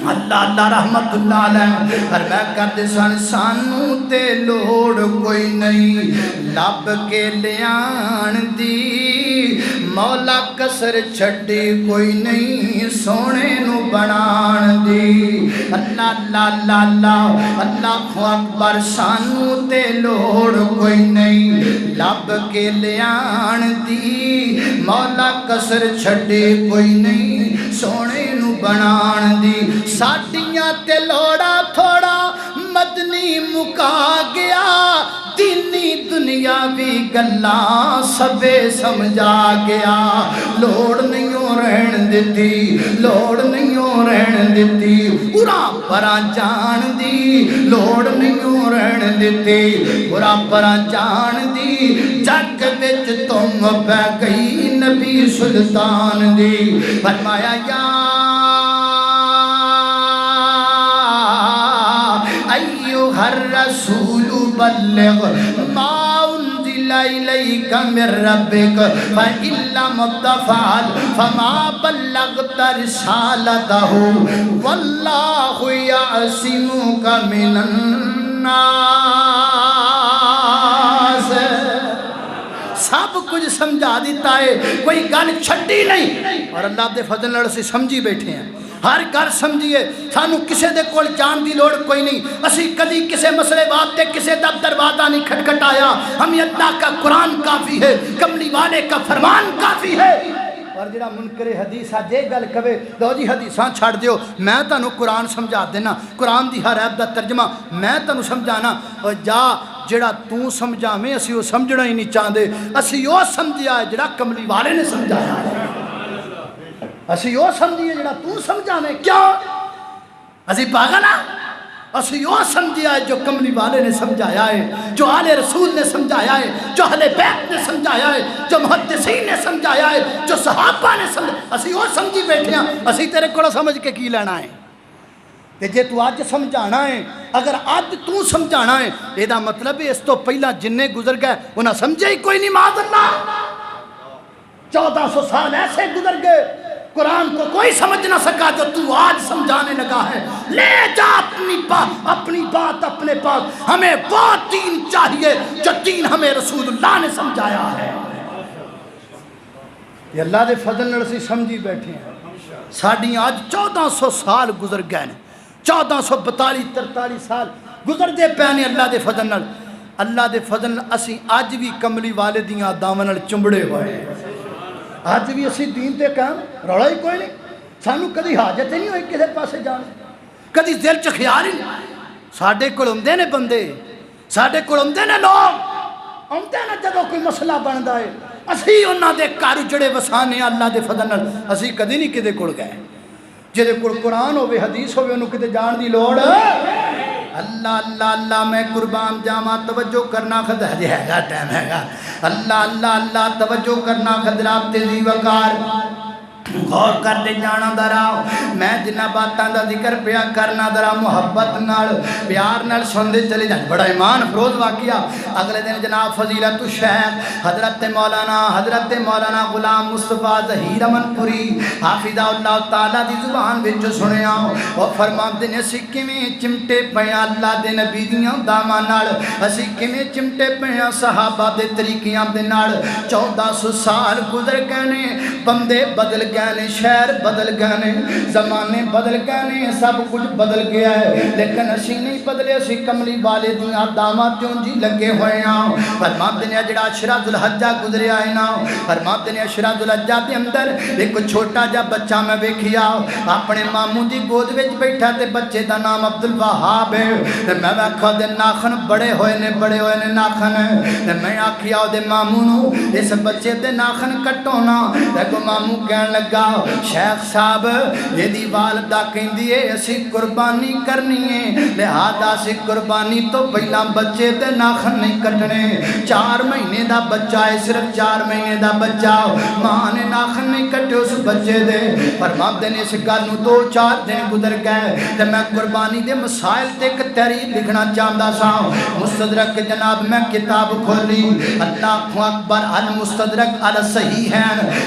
اللہ اللہ رحمت اللہ علیہ فرمایا کرتے سن سانو تے لوڑ کوئی نہیں لب کے لیان دی مولا کسر چھڑی کوئی نہیں سونے نو بنان دی اللہ اللہ اللہ اللہ اللہ اکبر سانو تے لوڑ کوئی نہیں لب کے لیان دی مولا کسر چھڑی کوئی نہیں سونے نو بنان دی ساڈیاں تے لوڑا تھوڑا مدنی مکا گیا دینی دنیاوی گلاں سبے سمجھا گیا لوڑ نہیں رہن دیتی لوڑ نہیں رہن دیتی پورا پرا جان دی لوڑ نہیں رہن دیتی پورا پرا جان دی جگ وچ تم پہ گئی نبی سلطان دی فرمایا یا ایوہ الرسول بلغ ما انزل الیک من ربک فإن لم تفعل فما بلغت رسالتہ واللہ یعصمک من الناس سب کچھ سمجھا دیتا ہے کوئی گل چھٹی نہیں اور اللہ دے فضل نال سے سمجھی بیٹھے ہیں ہر گھر سمجھیے سانو کسے دے کول جان دی لوڑ کوئی نہیں اسی کدی کسے مسئلے بات تے کسے دب دروازہ نہیں کھٹکھٹایا ہمیں اللہ کا قرآن کافی ہے کملی والے کا فرمان کافی ہے اور جڑا منکر حدیث جے گل کہے لو جی حدیثاں چھڑ دیو میں تانوں قرآن سمجھا دینا قرآن دی ہر عیب دا ترجمہ میں تانوں سمجھانا اور جا جڑا تو سمجھاویں اسی وہ سمجھنا ہی نہیں چاہتے اسی وہ سمجھیا ہے جڑا کملی والے نے سمجھایا ہے اسی وہ سمجھیے جڑا تو سمجھاویں کیوں اسی پاگل ہاں اسی وہ سمجھیا ہے جو کملی والے نے سمجھایا ہے جو آل رسول نے سمجھایا ہے جو اہل بیت نے سمجھایا ہے جو محدثین نے سمجھایا ہے جو صحابہ نے سمجھایا اسی وہ سمجھی بیٹھے ہیں اسی تیرے کو سمجھ کے کی لینا ہے کہ جے تو آج سمجھانا ہے اگر آج تو سمجھانا ہے یہ دا مطلب ہے اس تو پہلا جننے گزر گئے انہاں سمجھے ہی کوئی نہیں معاذ اللہ 1400 سال ایسے گزر گئے قرآن کو کوئی سمجھ نہ سکا جو تو آج سمجھانے لگا ہے لے جا اپنی بات اپنے پاس ہمیں وہ دین چاہیے جو دین ہمیں رسول اللہ نے سمجھایا ہے یہ اللہ دے فضل نال سے سمجھی بیٹھے ہیں ساڑھی آج 1400 سال گزر گئے 1442-43 سال گزر دے پہنے اللہ دے فضل نال اللہ دے فضل نال اسی آج بھی کملی والے دیاں دامن نال چمبڑے ہوئے ہیں آج بھی اسی دین تے کام روڑا ہی کوئی نہیں سانو کدی حاجت نہیں ہوئی کسے پاسے جان کدی دل چ خیال ہی نہیں ساڈے کول اوندے نے بندے ساڈے کول اوندے نے لوگ اوندے نے جدوں کوئی مسئلہ بندا ہے اسی انہاں دے گھر جڑے وسانے اللہ دے فضل نال اسی کدی نہیں کدے کول گئے جدے کول قرآن ہوے حدیث ہوے انہوں کتے جان دی لوڑ اللہ اللہ اللہ میں قربان جاما توجہ کرنا خدر ہے گا ٹائم ہے گا اللہ اللہ اللہ توجہ کرنا خدرات تیزی وقار غور کر دے جانا دراؤ میں جنہ باتاں دا ذکر پیا کرنا درا محبت نال پیار نال سندے چلے جائیں بڑا ایمان فروز واقعہ اگلے دن جناب فضیلت الشیخ حضرت مولانا غلام مصطفیٰ ظہیر امن پوری حافظہ اللہ تعالیٰ دی زبان بچ سنیا وہ فرما دینے سکے میں چمٹے پیا اللہ دے نبی دیاں داما نال سکے میں چمٹے پیا صحابہ دے طریقیاں دے نال 1400 سال گزر گئے بندے بدل گئے شہر بدل گئے زمانے بدل گئے سب کچھ بدل گیا ہے لیکن اسی نہیں بدلے اسی کملی والے دیاں دامات کیوں جی لگے ہوئے ہیں فرمات دنیا جڑا عشرہ ذوالحجہ گزرے آئے نا فرمات دنیا عشرہ ذوالحجہ دے اندر ایک چھوٹا جا بچہ میں بیکھیا اپنے ماموں دی گود وچ بیٹھا تے بچے دا نام عبدالوہاب ہے میں ویکھا دے ناخن بڑے ہوئے نے ناخن میں آکھیا دے ماموں نو اس بچے دے ناخن کٹو نا دیکھو ماموں کہن لگا شیخ صاحب یہ دی والدہ کہیں دیئے اسی قربانی کرنی ہے لہذا اسی قربانی تو پہلا بچے دے ناخن نہیں کٹنے 4 مہینے دا بچہ ہے صرف 4 مہینے دا بچہ ماں نے ناخن نہیں کٹے اس بچے دے فرمات دینے اس گالوں 2-4 دن گزر گئے تے میں قربانی دے مسائل تے ایک تحریر لکھنا چاہتا سا مستدرک جناب میں کتاب کھولی اللہ اکبر المستدرک الصحیحین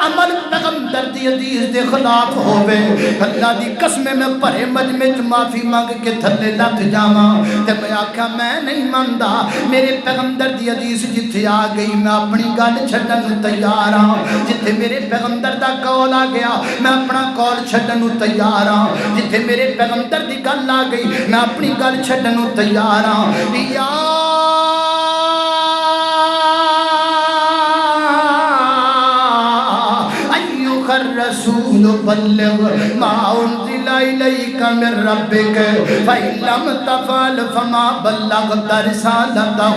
عمل پیغمبر دی حدیث دے خلاف ہووے اللہ دی قسم میں بھرے مجمع چ معافی مانگ کے تھلے لٹ جاواں تے میں آکھاں میں نہیں مندا میرے پیغمبر دی حدیث جتھے آ گئی میں اپنی گل چھڈن نوں تیار ہاں جتھے میرے پیغمبر دا قول آ گیا میں اپنا قول چھڈن نوں تیار ہاں جتھے میرے پیغمبر دی گل آ گئی میں اپنی گل چھڈن نوں تیار ہاں یا الرسول بلغ ما انزل الیک من ربک فإن لم تفعل فما بلغت رسالتہ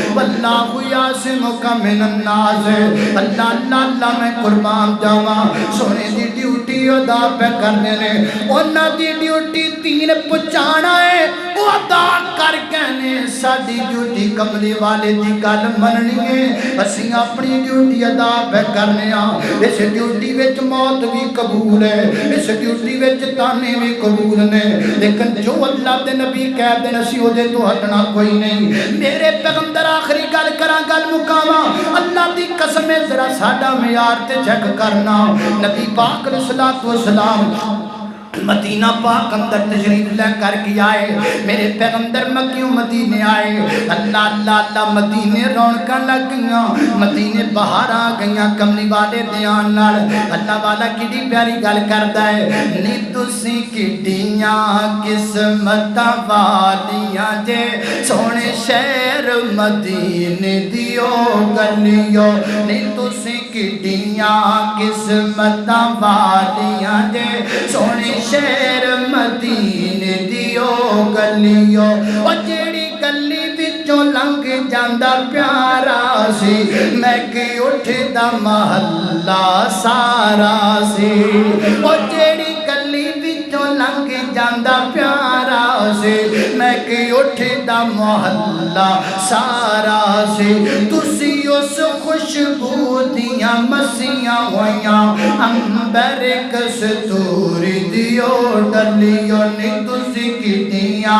واللہ یعصمک من الناس اللہ اللہ اللہ میں قربان جاواں سونے دی ڈیوٹی ادا پہ کرنے نے انہاں دی ڈیوٹی دین پہنچانا ہے وہ ادا کر کے نے ساڈی ڈیوٹی کملی والے دی گل مننی ہے اسی اپنی ڈیوٹی ادا پہ کرنے ہاں اس ڈیوٹی وچ موت بھی قبول ہے اس ڈیوٹی وچ تانے بھی قبول نے لیکن جو اللہ دے نبی کہہ دے اسی او دے تو ہٹنا کوئی نہیں میرے پیغمبر آخری گل کراں گل مکاواں اللہ دی قسم ہے ذرا ساڈا معیار تے چیک کرنا نبی پاک علیہ الصلوۃ والسلام مدینہ پاک اندر تشریف لے کر کے آئے میرے پیغمبر مکیوں مدینے آئے اللہ اللہ اللہ مدینے رونقاں لگ گئیاں مدینے باہر آ گئیاں کملی والے دیان نال اللہ والا کیڑی پیاری گل کردا ہے نی تسی کیڑیاں قسمتاں والیاں جے سونے شہر مدینے دیو گلیو نی تسی کیڑیاں قسمتاں والیاں جے سونے شہر مدینے دیو گلیو او جیڑی گلی وچوں لنگ جاندا پیارا سی میں کہ اٹھدا محلہ سارا سی او جیڑی گلی وچوں لنگ جاندا پیارا سی میں کہ اٹھدا محلہ سارا سی تسی اس خوشبو دیاں مسیاں ہویاں امبر کستوری دیو ڈلیو نی تسی کیٹیاں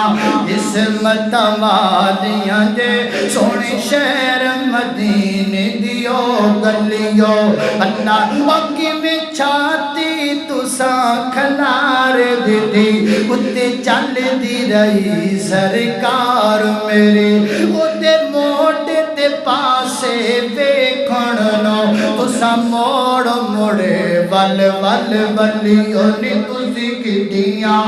عصمتاں والیاں جے سونے شہر مدینے دیو گلیو اللہ وقی میں چھاتی تساں کھلار دیتی اتے چل دی رہی سرکار میری اتے موڑے تے پاسے ویکھن نو تساں موڑ موڑے ول ول ولیو نی تسی کیٹیاں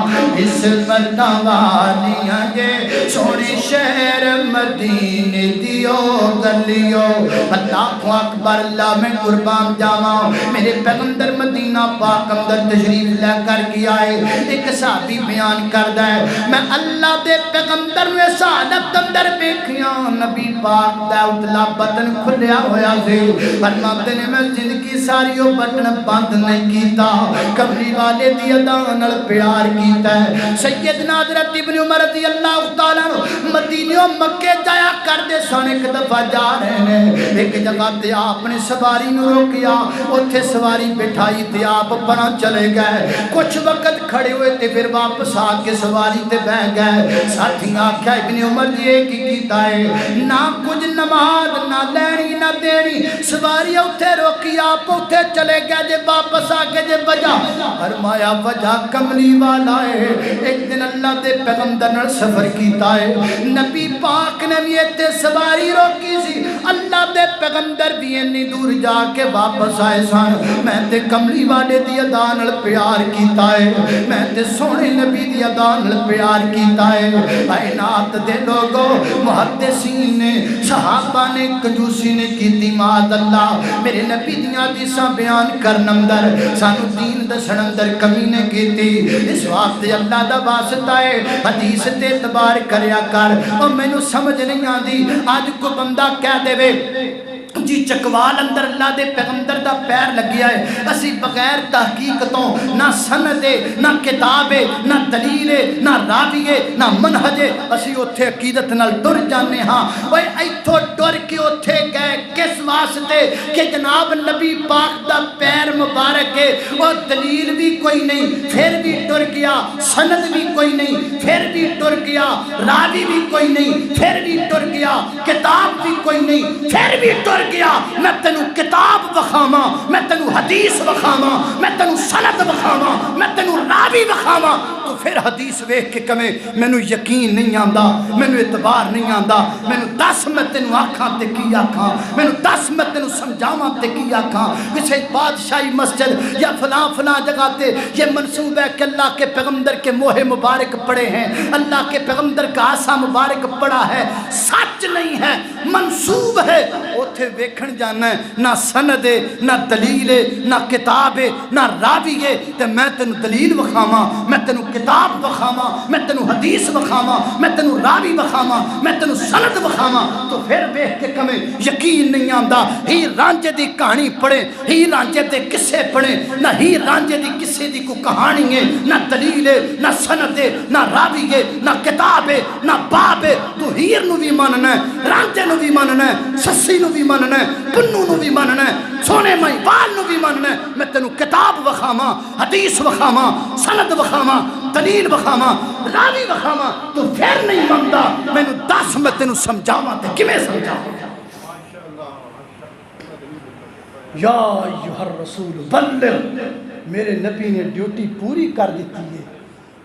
عصمتاں والیاں جے سونے شہر مدینے دیو گلیو اللہ اکبر اللہ میں قربان جاواں میرے پیغمبر مدینہ پاک اندر تشریف لے کر کے آئے ایک صحابی بیان کردا ہے میں اللہ دے پیغمبر نے سعادت اندر ویکھیاں نبی پاک دا اتلا بٹن کھلیا ہویا سی فرماتے نے میں زندگی ساری او بٹن بند نہیں کیتا کملی والے دی ادا نال پیار کیتا ہے سیدنا حضرت ابن عمر رضی اللہ تعالی عنہ مدینہ مکے جایا کردے سن ایک دفعہ جا رہے ہیں ایک جگہ تے آپ نے سواری نو روکیا اوتھے سواری بٹھائی تے آپ پرا چلے گئے کچھ وقت کھڑے ہوئے تے پھر واپس آ کے سواری تے بیٹھ گئے ساتھی آکھیا ابن عمر جی کی کیتا ہے نہ کچھ نماز نہ لینی نہ دینی سواری اوتھے روکی آپ اوتھے چلے گئے جے واپس آ کے جے وجہ فرمایا وجہ کملی والا ہے ایک دن اللہ دے پیغمبر نال سفر کیتا ہے نبی پاک نے بھی ایتھے سواری روکی سی اللہ دے پیغمبر بھی اتنی دور جا کے واپس آئے سن میں تے کملی والے دی ادا نال پیار کیتا ہے میں تے سونے نبی دی ادا نال پیار کیتا ہے کائنات دے لوگوں محدثین نے صحابہ نے کنجوسی نے کیتی معاذ اللہ میرے نبی دیاں حدیثاں بیان کرن اندر سانو دین دسن اندر کمی نے کیتی اس واسطے اللہ دا واسطہ ہے حدیث تے اعتبار کریا کر او مینوں سمجھ نہیں آندی اج کو بندہ کہہ دے جی چکوال اندر اللہ دے پیغمبر دا پیر لگیا ہے اسی بغیر تحقیق تو نہ سند نہ کتاب نہ دلیل نہ راوی نہ منہج اسی اوتھے عقیدت نال ٹر جانے ہاں اوے ایتھوں ٹر کے اوتھے گئے کس واسطے کہ جناب نبی پاک دا پیر مبارک ہے او دلیل بھی کوئی نہیں پھر بھی ٹر گیا سند بھی کوئی نہیں پھر بھی ٹر گیا راوی بھی کوئی نہیں پھر بھی ٹر گیا کتاب بھی کوئی نہیں پھر بھی ٹر گیا میں تینوں کتاب وکھاواں، میں تینوں حدیث وکھاواں، میں تینوں سند وکھاواں، میں تینوں راوی وکھاواں، تو پھر حدیث ویکھ کے کمیں مینوں یقین نہیں آندا، مینوں اعتبار نہیں آندا، مینوں دس میں تینوں آکھاں تے کی آکھاں، مینوں دس میں تینوں سمجھاواں تے کی آکھاں۔ کسی بادشاہی مسجد یا فلاں جگہ تے یہ منسوب ہے کہ اللہ کے پیغمبر کے موہ مبارک پڑے ہیں، اللہ کے پیغمبر کا آسا مبارک پڑا ہے، سچ نہیں ہے، منسوب ہے، اوتھے ویکھن جانا ہے، نہ سند ہے، نہ دلیل ہے، نہ کتاب ہے، نہ راوی ہے، تے میں تینوں دلیل وکھاواں، میں تینوں کتاب وکھاواں، میں تینوں حدیث وکھاواں، میں تینوں راوی وکھاواں، میں تینوں سند وکھاواں، تو پھر ویکھ کے کمیں یقین نہیں آندا۔ ہی رانجے دی کہانی پڑھیں، ہی رانجے دے قصے پڑھیں، نہ ہی رانجے دی قصے دی کو کہانی ہے، نہ دلیل ہے، نہ سند ہے، نہ راوی ہے، نہ کتاب ہے، نہ باب ہے، تو ہیر نو بھی ماننا ہے، رانجے نو بھی ماننا ہے، سسی نو بھی ماننا ہے، پنو نو بھی ماننا ہے، سونے مہیوال نو بھی ماننا ہے۔ میں تینوں کتاب وکھاواں، حدیث وکھاواں، سند وکھاواں، دلیل وکھاواں، راوی وکھاواں، تو پھر نہیں مانتا، مینوں دس میں تینوں سمجھاواں تے کیویں سمجھاواں۔ یا ایھا الرسول بلغ، میرے نبی نے ڈیوٹی پوری کر دیتی ہے۔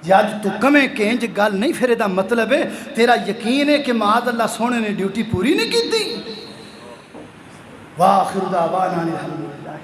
جی اج تو کمیں کہ انج گل نہیں، پھر دا مطلب ہے تیرا یقین ہے کہ معاذ اللہ سونے نے ڈیوٹی پوری نہیں کیتی۔ وآخر دعوانا الحمدللہ۔